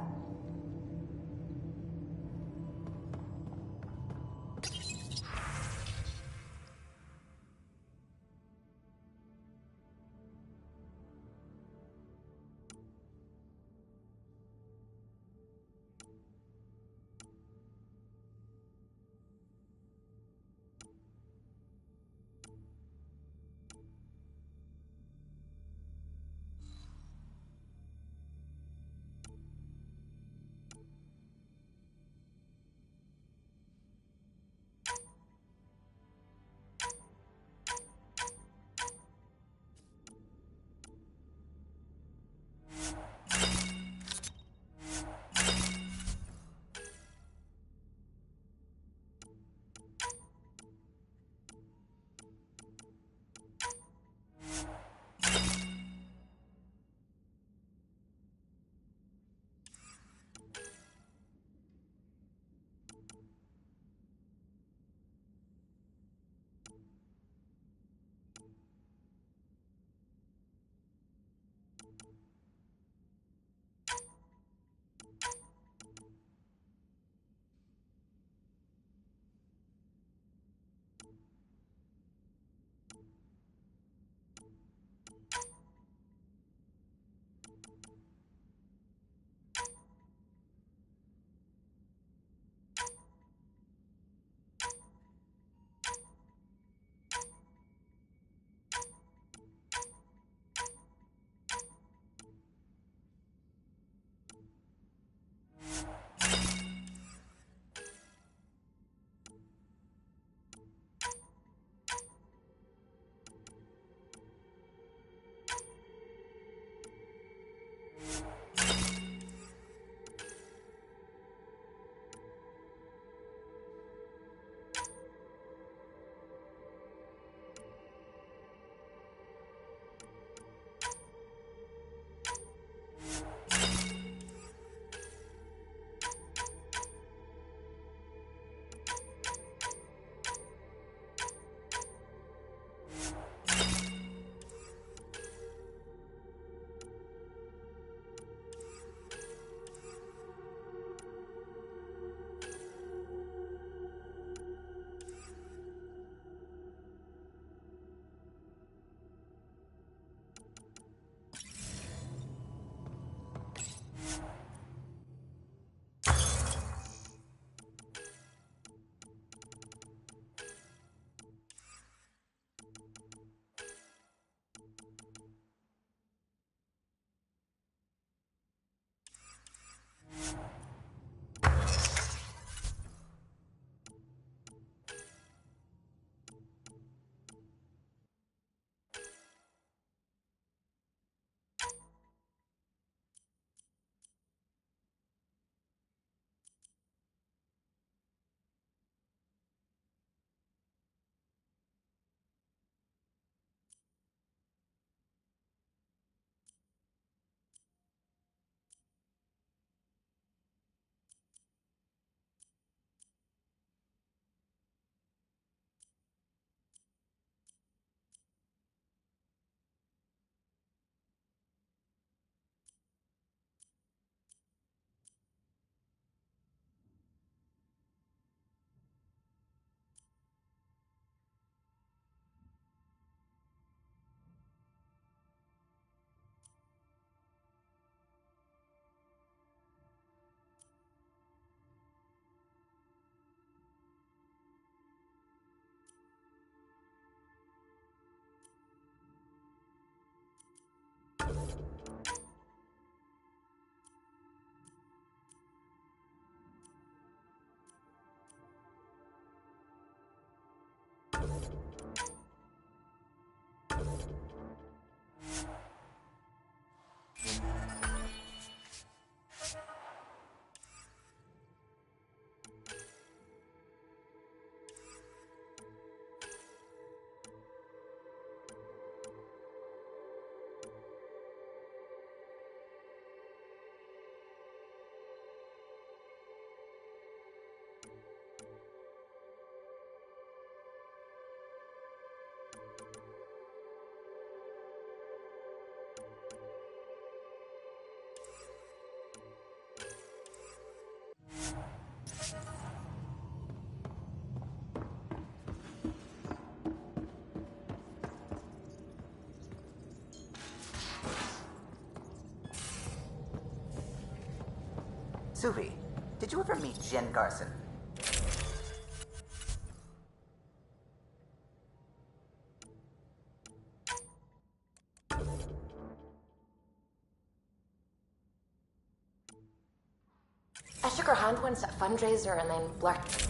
Suvi, did you ever meet Jen Garson? I shook her hand once at a fundraiser and then blurted.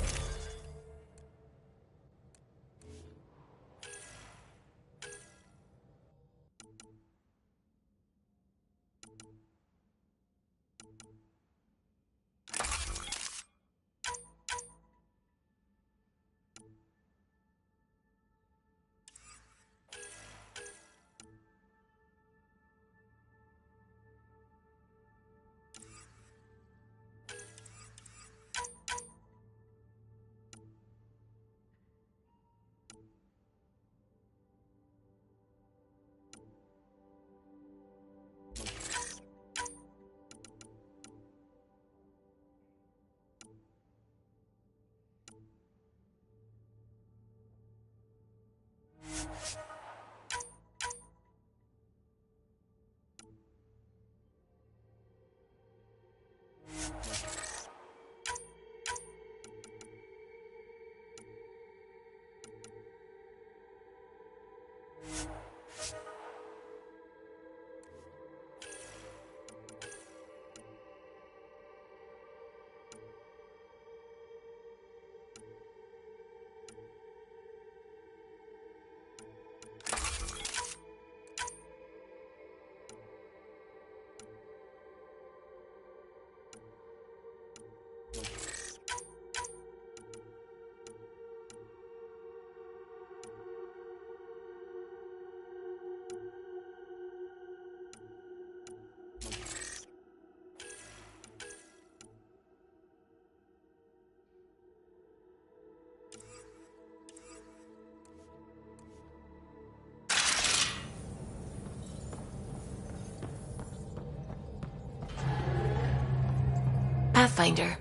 Pathfinder.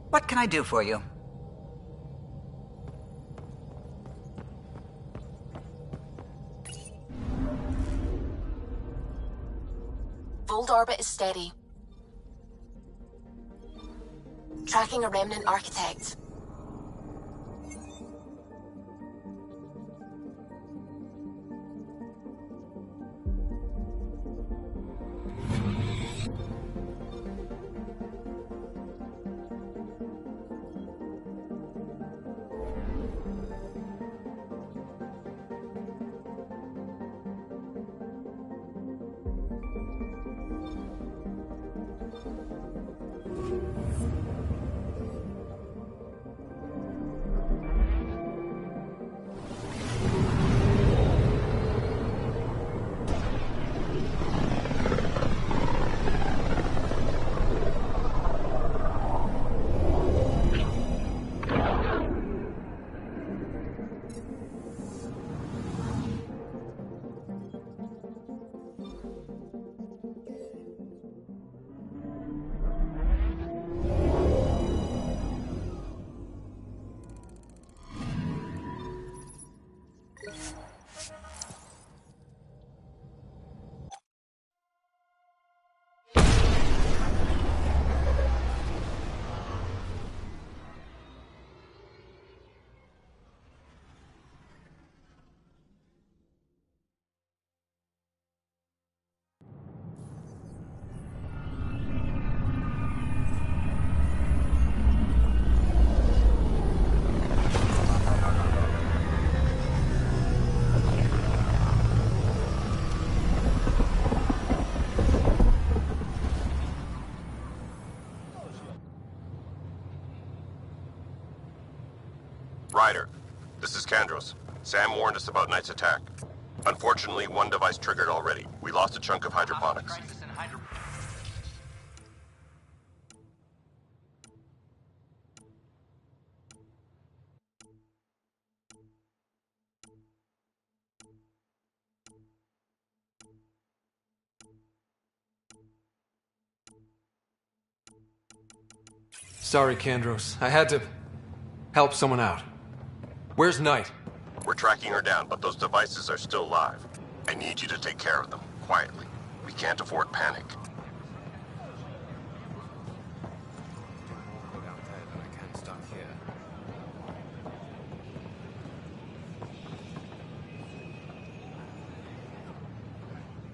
What can I do for you? Fold orbit is steady. Tracking a remnant architect. Kandros. Sam warned us about Knight's attack. Unfortunately, one device triggered already. We lost a chunk of hydroponics. Sorry, Kandros. I had to help someone out. Where's Knight? We're tracking her down, but those devices are still live. I need you to take care of them, quietly. We can't afford panic.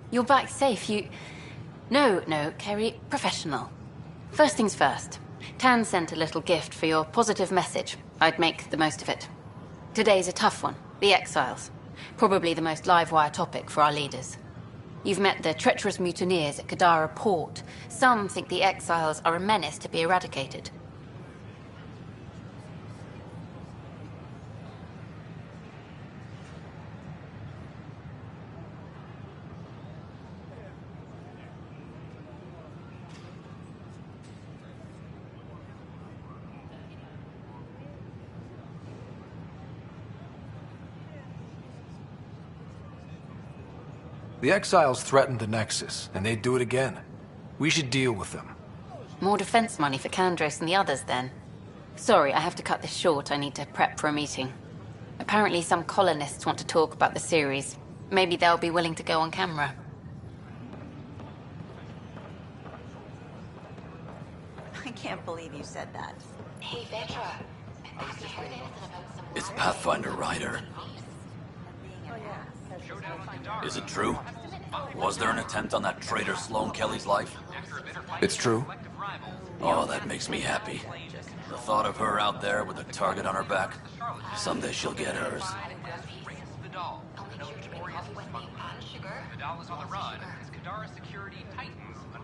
You're back safe, No, Kerry, professional. First things first. Tan sent a little gift for your positive message. I'd make the most of it. Today's a tough one. The Exiles. Probably the most live-wire topic for our leaders. You've met the treacherous mutineers at Kadara Port. Some think the Exiles are a menace to be eradicated. The Exiles threatened the Nexus, and they'd do it again. We should deal with them. More defense money for Kandros and the others, then. Sorry, I have to cut this short. I need to prep for a meeting. Apparently some colonists want to talk about the series. Maybe they'll be willing to go on camera. I can't believe you said that. Hey, Vetra. Have you heard anything about some... It's Pathfinder Ryder. Is it true? Was there an attempt on that traitor Sloane Kelly's life? It's true. Oh, that makes me happy. The thought of her out there with a target on her back. Someday she'll get hers.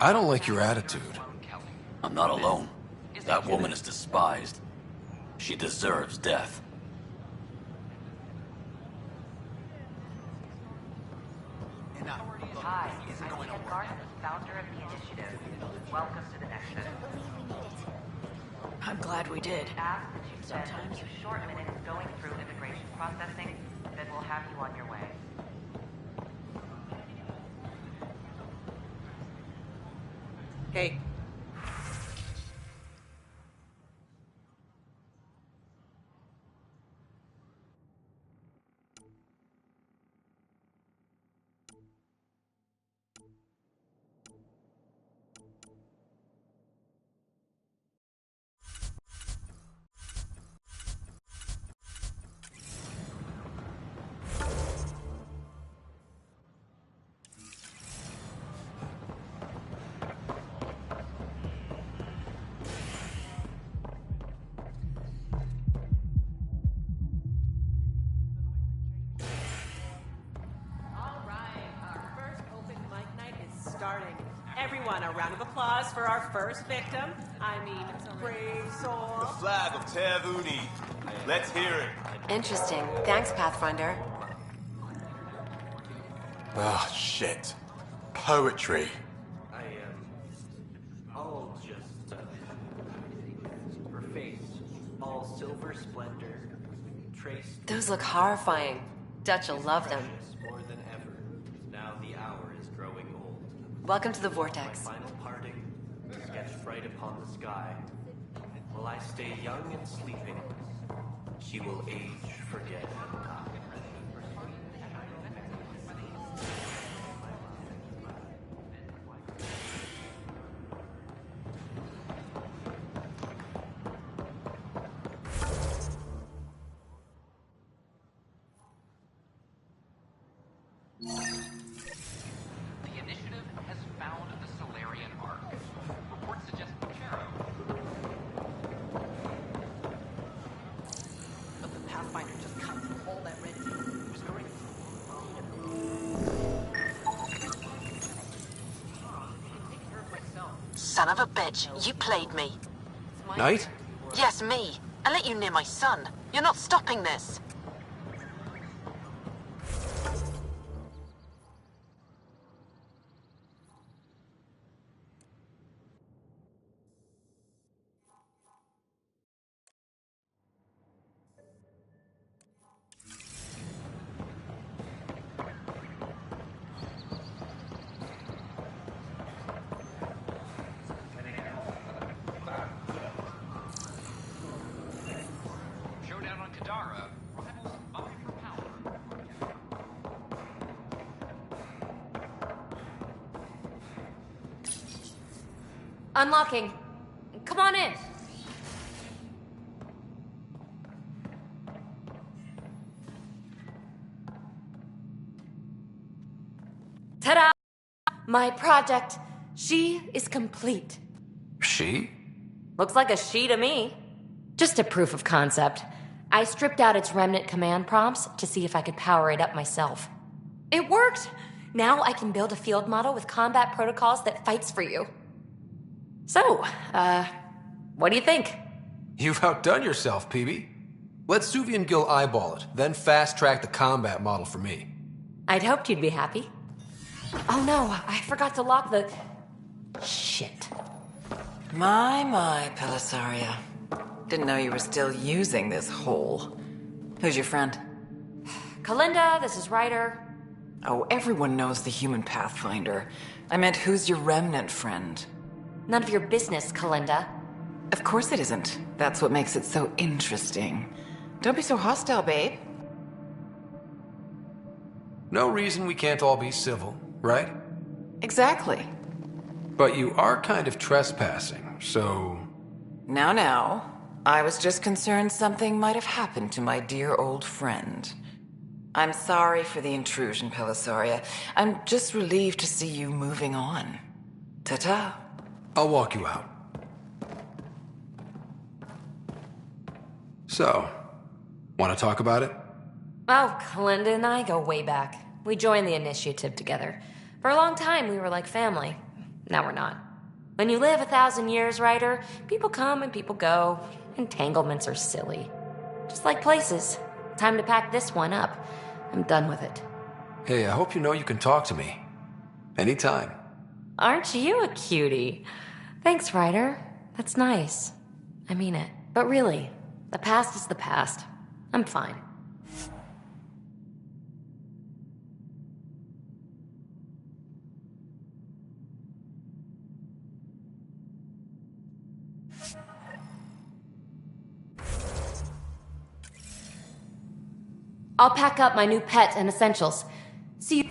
I don't like your attitude. I'm not alone. That woman is despised. She deserves death. Hi, I'm Ken Garth, founder of the initiative. Welcome to the Nexus. I'm glad we did. Ask that you spend a few short minutes going through immigration processing, then we'll have you on your way. Hey. Everyone, a round of applause for our first victim. I mean, brave soul. The flag of Tevuni. Let's hear it. Interesting. Thanks, Pathfinder. Oh, shit. Poetry. All just, her face, all silver splendor, traced... Those look horrifying. Dutch will love them. More than ever. Now the hour is growing old. Welcome to the Vortex. My final parting, sketched right upon the sky. Will I stay young and sleeping? She will age, forget, and die. Son of a bitch, you played me. Knight? Yes, me. I let you near my son. You're not stopping this. Unlocking. Come on in. Ta-da! My project. She is complete. She? Looks like a she to me. Just a proof of concept. I stripped out its remnant command prompts to see if I could power it up myself. It worked! Now I can build a field model with combat protocols that fights for you. So, what do you think? You've outdone yourself, PB. Let Suvi and Gil eyeball it, then fast-track the combat model for me. I'd hoped you'd be happy. Oh no, I forgot to lock the... Shit. My, Pelisaria. Didn't know you were still using this hole. Who's your friend? Kalinda, this is Ryder. Oh, everyone knows the human Pathfinder. I meant, who's your remnant friend? None of your business, Kalinda. Of course it isn't. That's what makes it so interesting. Don't be so hostile, babe. No reason we can't all be civil, right? Exactly. But you are kind of trespassing, so... Now. I was just concerned something might have happened to my dear old friend. I'm sorry for the intrusion, Pelisaria. I'm just relieved to see you moving on. Ta-ta. I'll walk you out. So, want to talk about it? Oh, Kalinda and I go way back. We joined the initiative together. For a long time, we were like family. Now we're not. When you live 1,000 years, Ryder, people come and people go. Entanglements are silly. Just like places. Time to pack this one up. I'm done with it. Hey, I hope you know you can talk to me. Anytime. Aren't you a cutie? Thanks, Ryder. That's nice. I mean it. But really, the past is the past. I'm fine. I'll pack up my new pet and essentials. See you.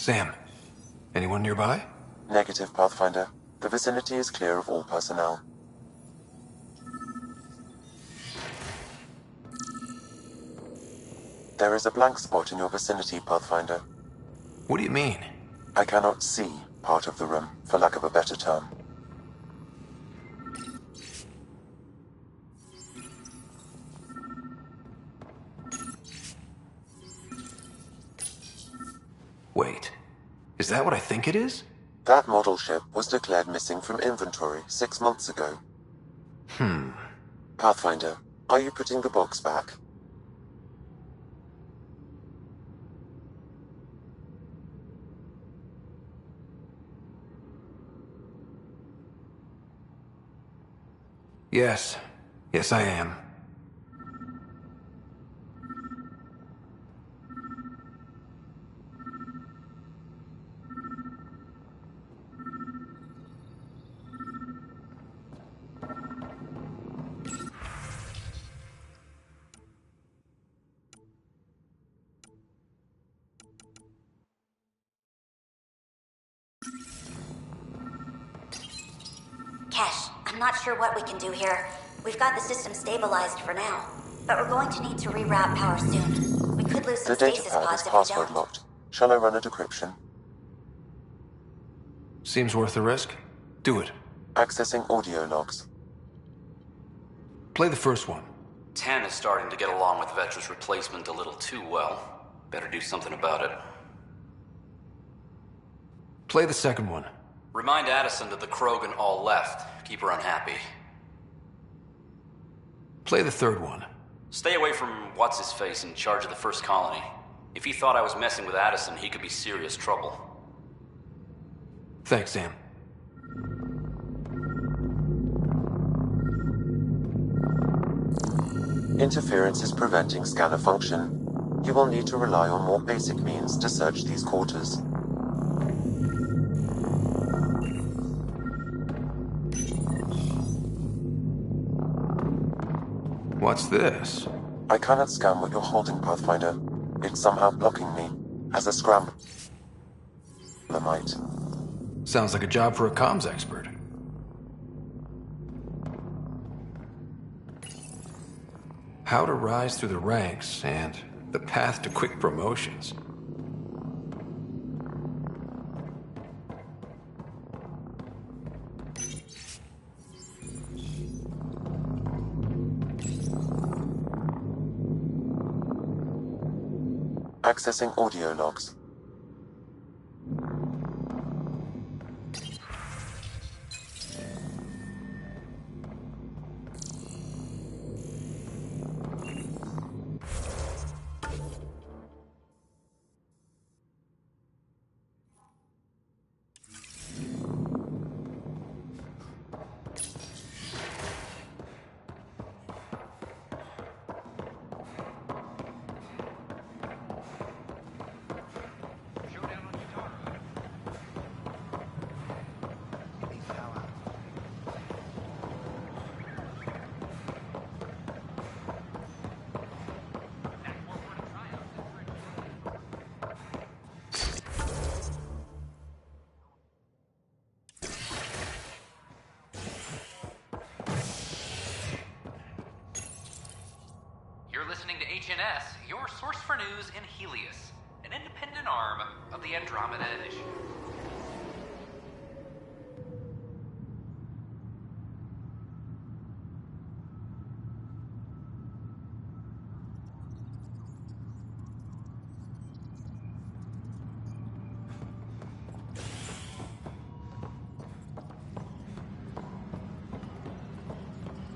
Sam, anyone nearby? Negative, Pathfinder. The vicinity is clear of all personnel. There is a blank spot in your vicinity, Pathfinder. What do you mean? I cannot see part of the room, for lack of a better term. Wait, is that what I think it is? That model ship was declared missing from inventory 6 months ago. Pathfinder, are you putting the box back? Yes. Yes, I am. Kesh, I'm not sure what we can do here. We've got the system stabilized for now, but we're going to need to reroute power soon. We could lose some The data stasis pad pods is if we password don't. locked. Shall I run a decryption? Seems worth the risk. Do it. Accessing audio logs. Play the first one. 10 is starting to get along with Vetra's replacement a little too well. Better do something about it. Play the second one. Remind Addison that the Krogan all left. Keep her unhappy. Play the third one. Stay away from what's-his-face in charge of the first colony. If he thought I was messing with Addison, he could be serious trouble. Thanks, Sam. Interference is preventing scanner function. You will need to rely on more basic means to search these quarters. What's this? I cannot scan what you're holding, Pathfinder. It's somehow blocking me, as a scrambler might. Sounds like a job for a comms expert. How to rise through the ranks and the path to quick promotions. Accessing audio logs. Listening to HNS, your source for news in Helios, an independent arm of the Andromeda Initiative.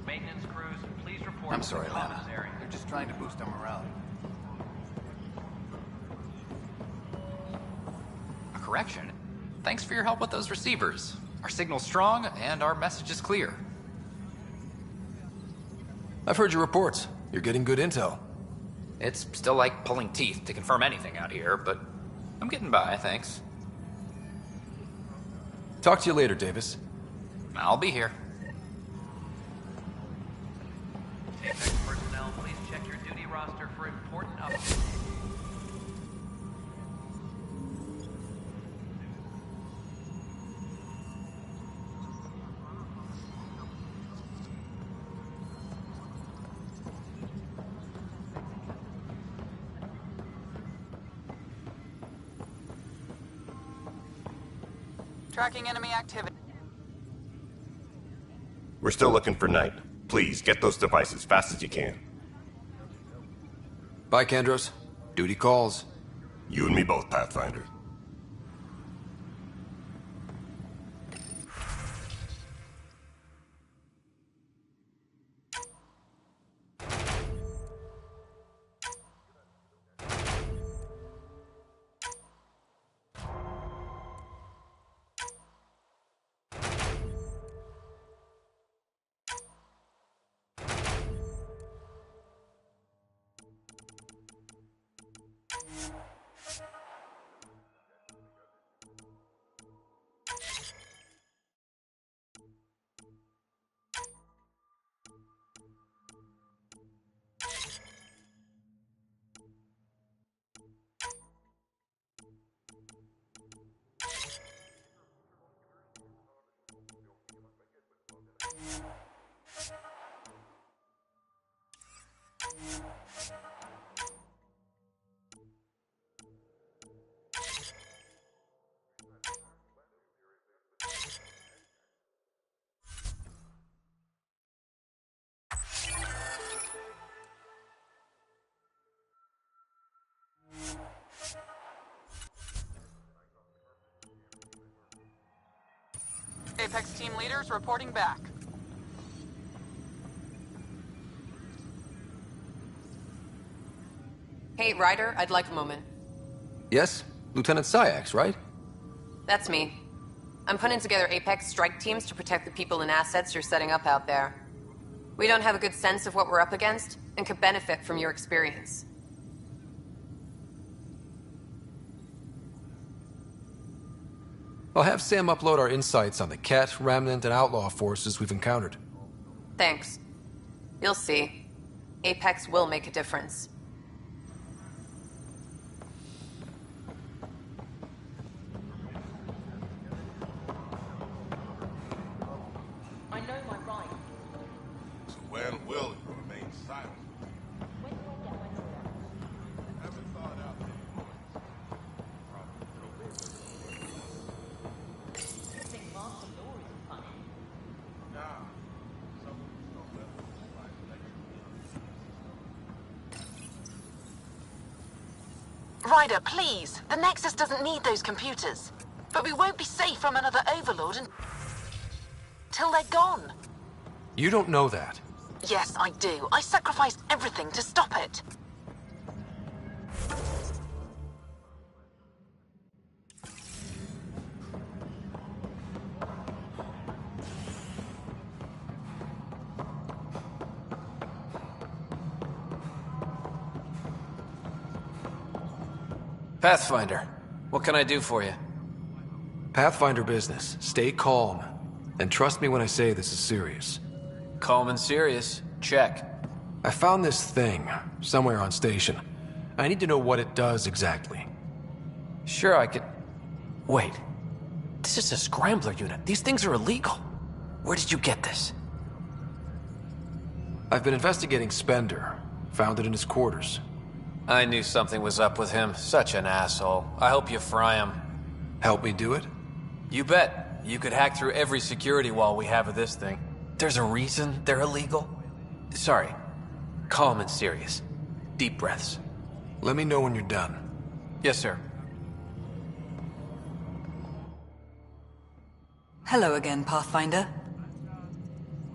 Maintenance crews, please report. I'm sorry, to the Lana. comms area. They're just trying to boost our morale. A correction. Thanks for your help with those receivers. Our signal's strong and our message is clear. I've heard your reports. You're getting good intel. It's still like pulling teeth to confirm anything out here, but I'm getting by, thanks. Talk to you later, Davis. I'll be here. Apex personnel, please check your duty roster for important updates. Tracking enemy activity. We're still looking for Knight. Please, get those devices fast as you can. Bye, Kandros. Duty calls. You and me both, Pathfinder. Apex team leaders reporting back. Hey, Ryder, I'd like a moment. Yes? Lieutenant Syax, right? That's me. I'm putting together Apex strike teams to protect the people and assets you're setting up out there. We don't have a good sense of what we're up against, and could benefit from your experience. I'll have Sam upload our insights on the Ket, Remnant, and Outlaw forces we've encountered. Thanks. You'll see. Apex will make a difference. I know my rights. So when will you remain silent? Ryder, please. The Nexus doesn't need those computers. But we won't be safe from another Overlord until they're gone. You don't know that. Yes, I do. I sacrificed everything to stop it. Pathfinder, what can I do for you? Pathfinder business. Stay calm. And trust me when I say this is serious. Calm and serious. Check. I found this thing somewhere on station. I need to know what it does exactly. Sure, I could... Wait. This is a scrambler unit. These things are illegal. Where did you get this? I've been investigating Spender. Found it in his quarters. I knew something was up with him. Such an asshole. I hope you fry him. Help me do it? You bet. You could hack through every security wall we have of this thing. There's a reason they're illegal. Sorry. Calm and serious. Deep breaths. Let me know when you're done. Yes, sir. Hello again, Pathfinder.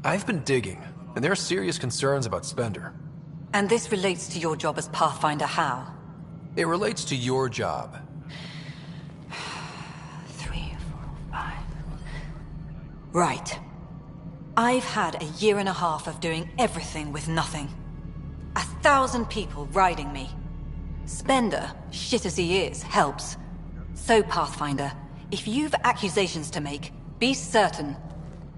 I've been digging, and there are serious concerns about Spender. And this relates to your job as Pathfinder how? It relates to your job. 3, 4, 5... Right. I've had a year and a half of doing everything with nothing. 1,000 people riding me. Spender, shit as he is, helps. So, Pathfinder, if you've accusations to make, be certain.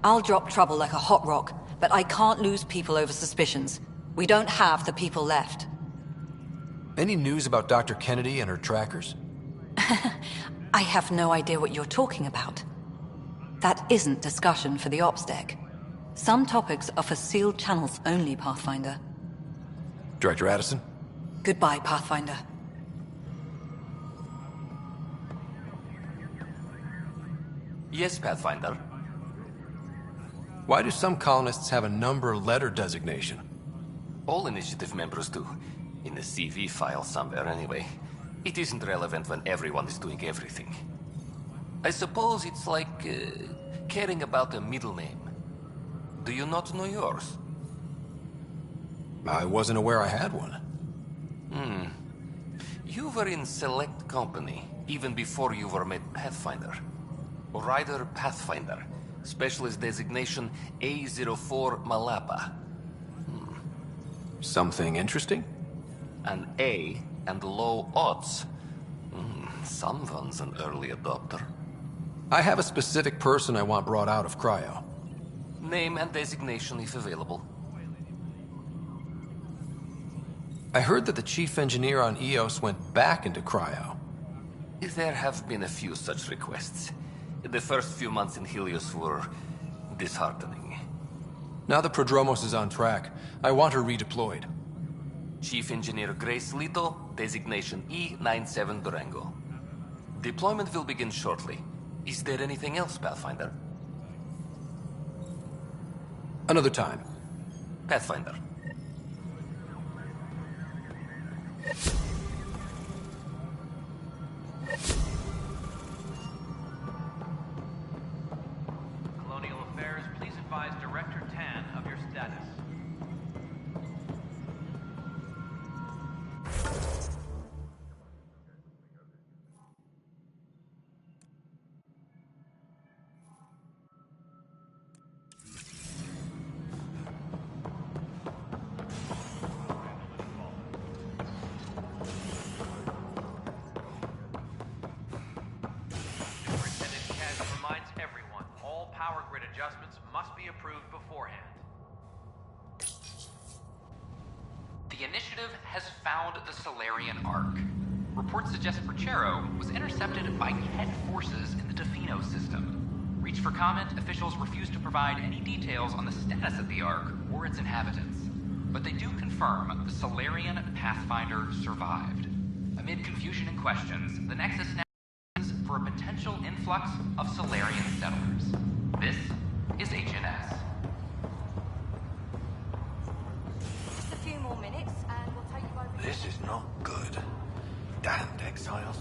I'll drop trouble like a hot rock, but I can't lose people over suspicions. We don't have the people left. Any news about Dr. Kennedy and her trackers? I have no idea what you're talking about. That isn't discussion for the ops deck. Some topics are for sealed channels only, Pathfinder. Director Addison? Goodbye, Pathfinder. Yes, Pathfinder. Why do some colonists have a number letter designation? All initiative members do. In the CV file somewhere, anyway. It isn't relevant when everyone is doing everything. I suppose it's like caring about a middle name. Do you not know yours? I wasn't aware I had one. You were in select company, even before you were made Pathfinder. Ryder Pathfinder. Specialist designation A04 Malapa. Something interesting? An A and low odds. Someone's an early adopter. I have a specific person I want brought out of cryo. Name and designation if available. I heard that the chief engineer on EOS went back into cryo. There have been a few such requests. The first few months in Helios were disheartening. Now the Prodromos is on track. I want her redeployed. Chief Engineer Grace Lito, designation E97 Durango. Deployment will begin shortly. Is there anything else, Pathfinder? Another time. Pathfinder. Colonial Affairs, please advise Director Tan of your status. adjustments must be approved beforehand. The initiative has found the Solarian Ark. Reports suggest Perchero was intercepted by Ket forces in the Defino system. Reached for comment, officials refuse to provide any details on the status of the Ark or its inhabitants. But they do confirm the Solarian Pathfinder survived. Amid confusion and questions, the Nexus now is for a potential influx of Solarian settlers. This is HNS. Just a few more minutes and we'll take you over. This is not good. Damned exiles.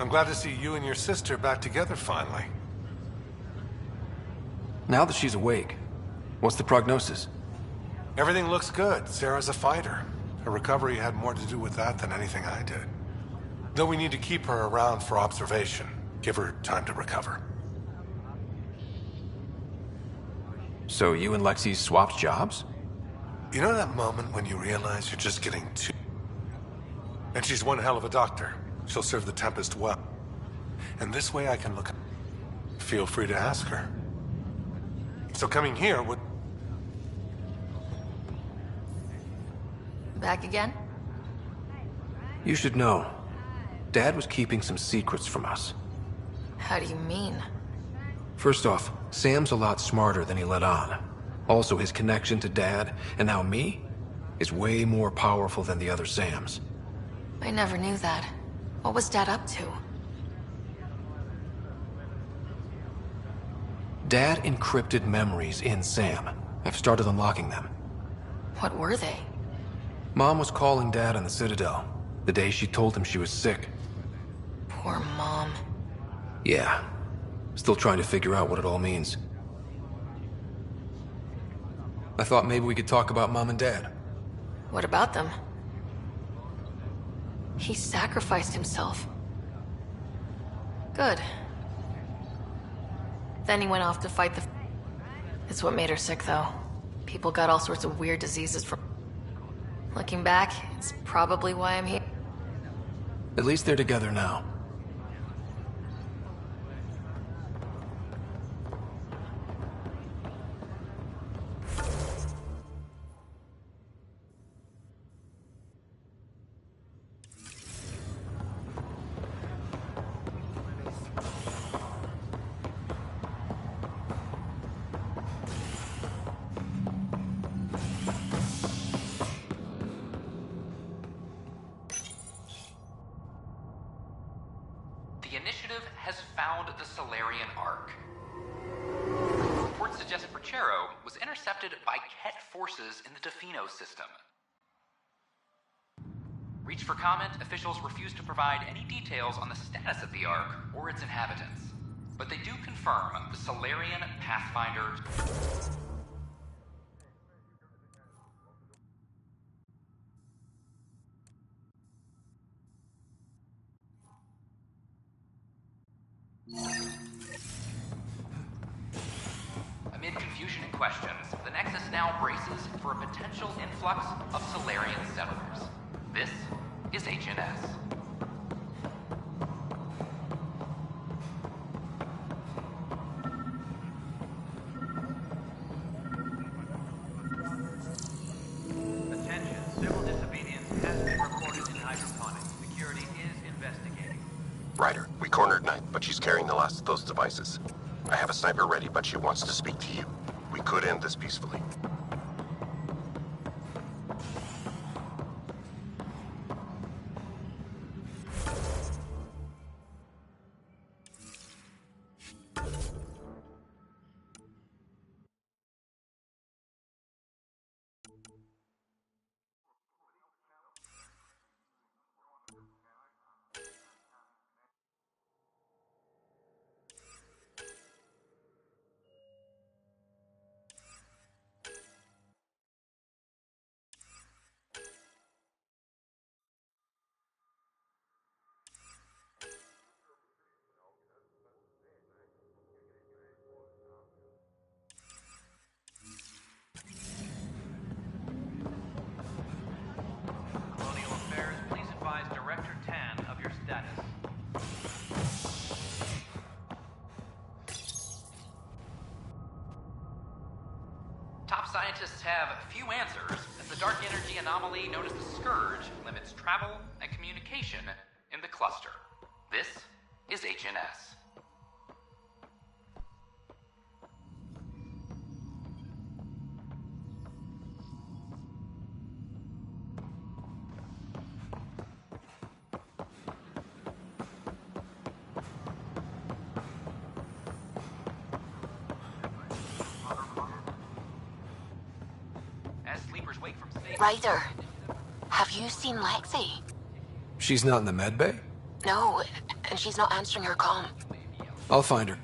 I'm glad to see you and your sister back together finally. Now that she's awake, what's the prognosis? Everything looks good. Sarah's a fighter. Her recovery had more to do with that than anything I did. Though we need to keep her around for observation. Give her time to recover. So you and Lexi swapped jobs? You know that moment when you realize you're just getting too... And she's one hell of a doctor. She'll serve the Tempest well. And this way I can look... Feel free to ask her. So coming here would... Back again? You should know. Dad was keeping some secrets from us. How do you mean? First off, Sam's a lot smarter than he let on. Also, his connection to Dad, and now me, is way more powerful than the other Sams. I never knew that. What was Dad up to? Dad encrypted memories in Sam. I've started unlocking them. What were they? Mom was calling Dad on the Citadel, the day she told him she was sick. Poor Mom. Yeah. Still trying to figure out what it all means. I thought maybe we could talk about Mom and Dad. What about them? He sacrificed himself. Good. Then he went off to fight the... It's what made her sick, though. People got all sorts of weird diseases from... Looking back, it's probably why I'm here. At least they're together now. The initiative has found the Solarian Ark. Reports suggest Perchero was intercepted by Ket forces in the Defino system. Reached for comment, officials refuse to provide any details on the status of the Ark or its inhabitants. But they do confirm the Solarian Pathfinder... Amid confusion and questions, the Nexus now braces for a potential influx of Solarian settlers. This is HNS. Attention, civil disobedience has been reported in hydroponics. Security is investigating. Ryder, we cornered Knight, but she's carrying the last of those devices. I have a sniper ready, but she wants to speak to you. We could end this peacefully. Colonial Affairs, please advise Director Tan of your status. have few answers, as the dark energy anomaly known as the Scourge limits travel and communication in the cluster. This is HNS. Ryder, have you seen Lexi? She's not in the med bay? No, and she's not answering her comm. I'll find her.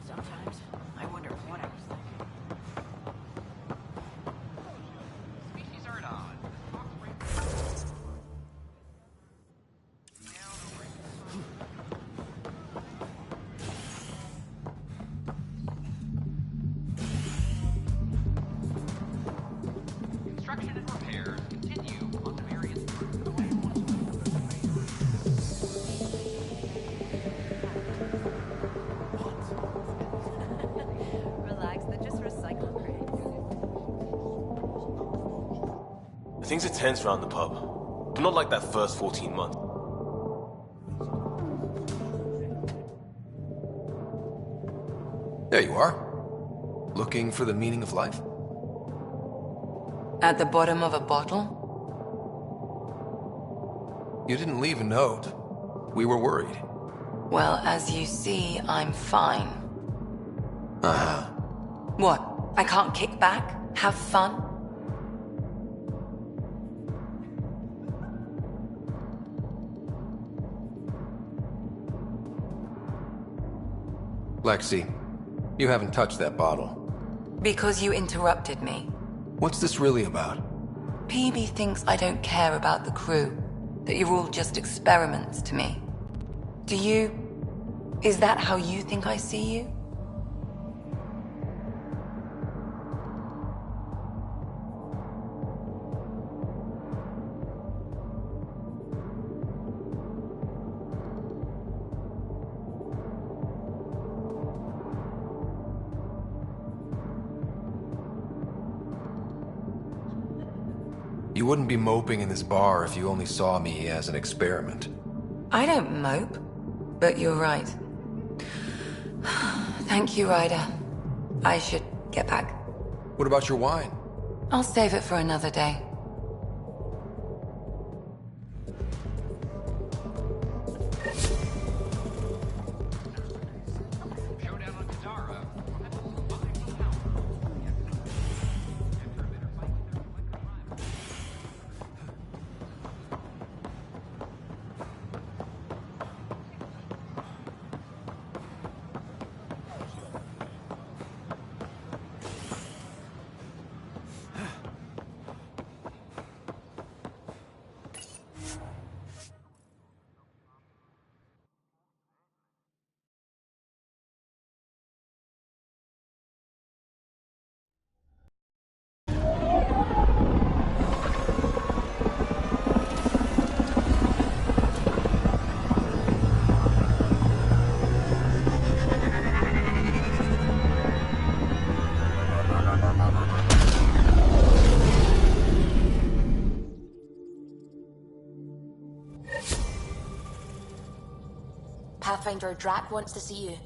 Sometimes I wonder what I was thinking. Species are at odds. Construction and repairs continue on the various Relax, they're just recycled crates. Things are tense around the pub, but not like that first 14 months. There you are. Looking for the meaning of life? At the bottom of a bottle? You didn't leave a note. We were worried. Well, as you see, I'm fine. Uh-huh. What? I can't kick back? Have fun? Lexi, you haven't touched that bottle. Because you interrupted me. What's this really about? PB thinks I don't care about the crew. That you're all just experiments to me. Do you? Is that how you think I see you? You wouldn't be moping in this bar if you only saw me as an experiment. I don't mope, but you're right. Thank you, Ryder. I should get back. What about your wine? I'll save it for another day. Pathfinder Drac wants to see you.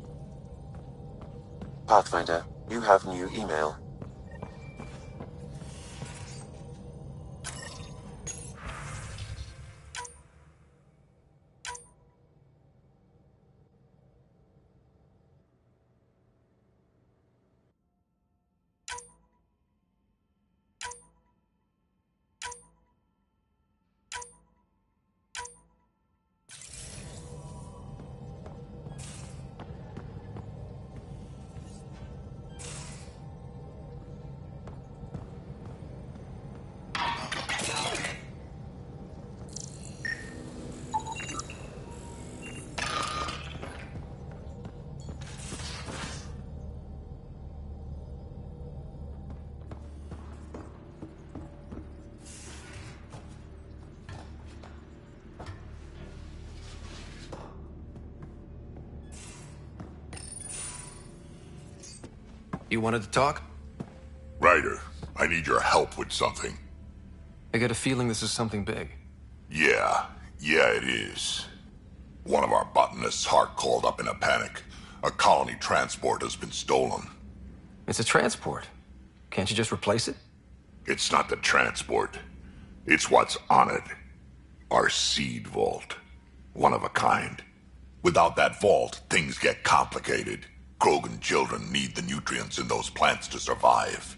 Pathfinder, you have new email. You wanted to talk? Ryder, I need your help with something. I get a feeling this is something big. Yeah, it is. One of our botanists, Hart, called up in a panic. A colony transport has been stolen. It's a transport. Can't you just replace it? It's not the transport. It's what's on it. Our seed vault. One of a kind. Without that vault, things get complicated. Krogan children need the nutrients in those plants to survive.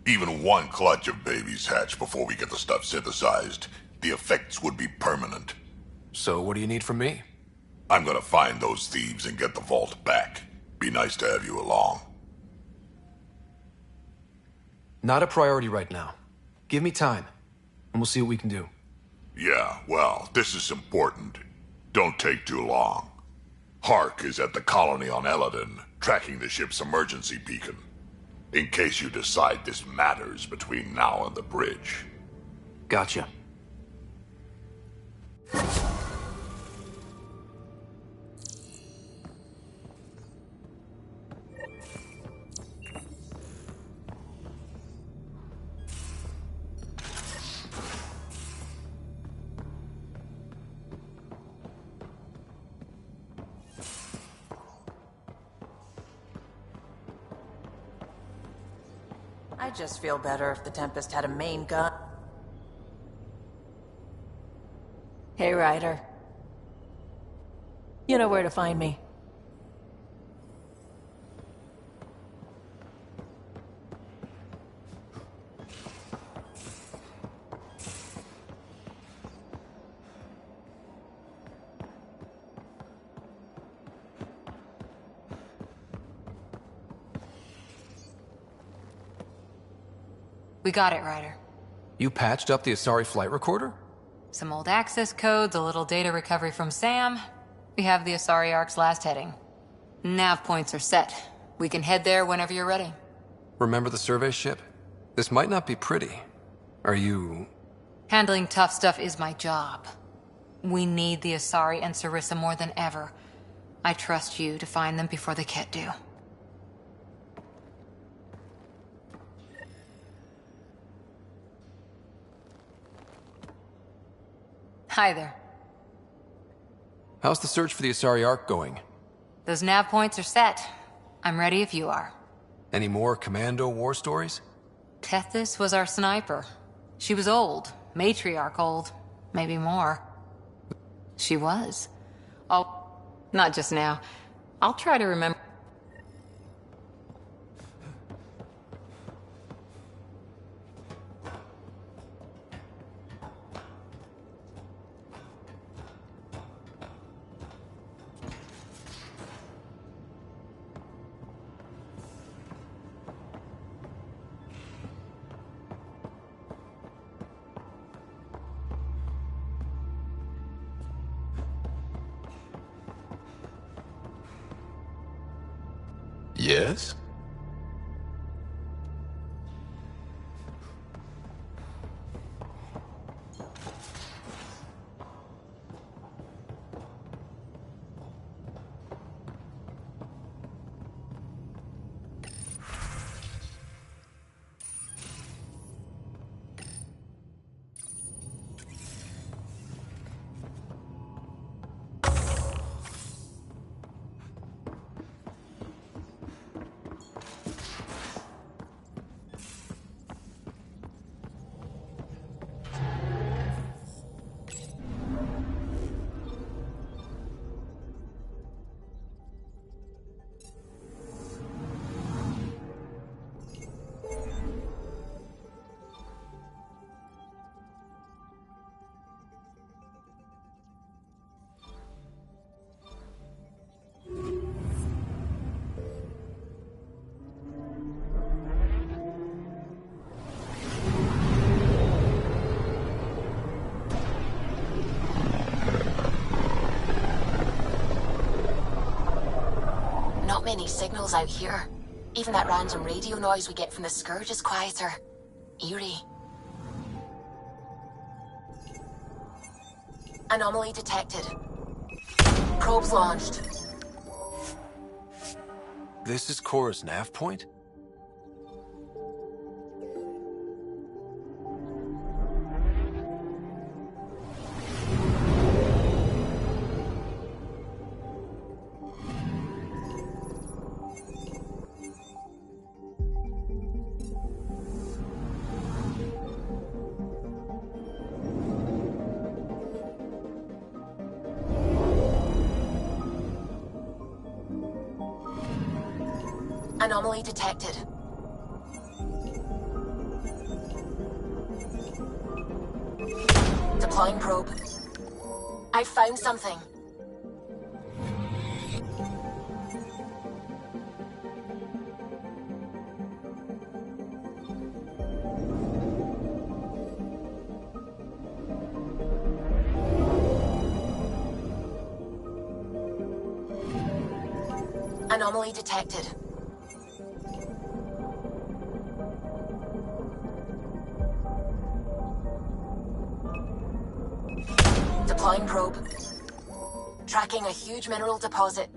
Even one clutch of babies hatch before we get the stuff synthesized. The effects would be permanent. So what do you need from me? I'm gonna find those thieves and get the vault back. Be nice to have you along. Not a priority right now. Give me time, and we'll see what we can do. Yeah, well, this is important. Don't take too long. Hark is at the colony on Eladin, tracking the ship's emergency beacon. In case you decide this matters between now and the bridge. Gotcha. I'd just feel better if the Tempest had a main gun. Hey, Ryder. You know where to find me. We got it, Ryder. You patched up the Asari flight recorder? Some old access codes, a little data recovery from Sam. We have the Asari Ark's last heading. Nav points are set. We can head there whenever you're ready. Remember the survey ship? This might not be pretty. Are you... Handling tough stuff is my job. We need the Asari and Sarissa more than ever. I trust you to find them before the Ket do. Hi there. How's the search for the Asari Ark going? Those nav points are set. I'm ready if you are. Any more commando war stories? Tethys was our sniper. She was old. Matriarch old. Maybe more. She was. Oh, not just now. I'll try to remember. Yes? Many signals out here. Even that random radio noise we get from the Scourge is quieter. Eerie. Anomaly detected. Probes launched. This is Cora's nav point? Anomaly detected. Deploying probe. I found something. Anomaly detected. Deploying probe. Tracking a huge mineral deposit.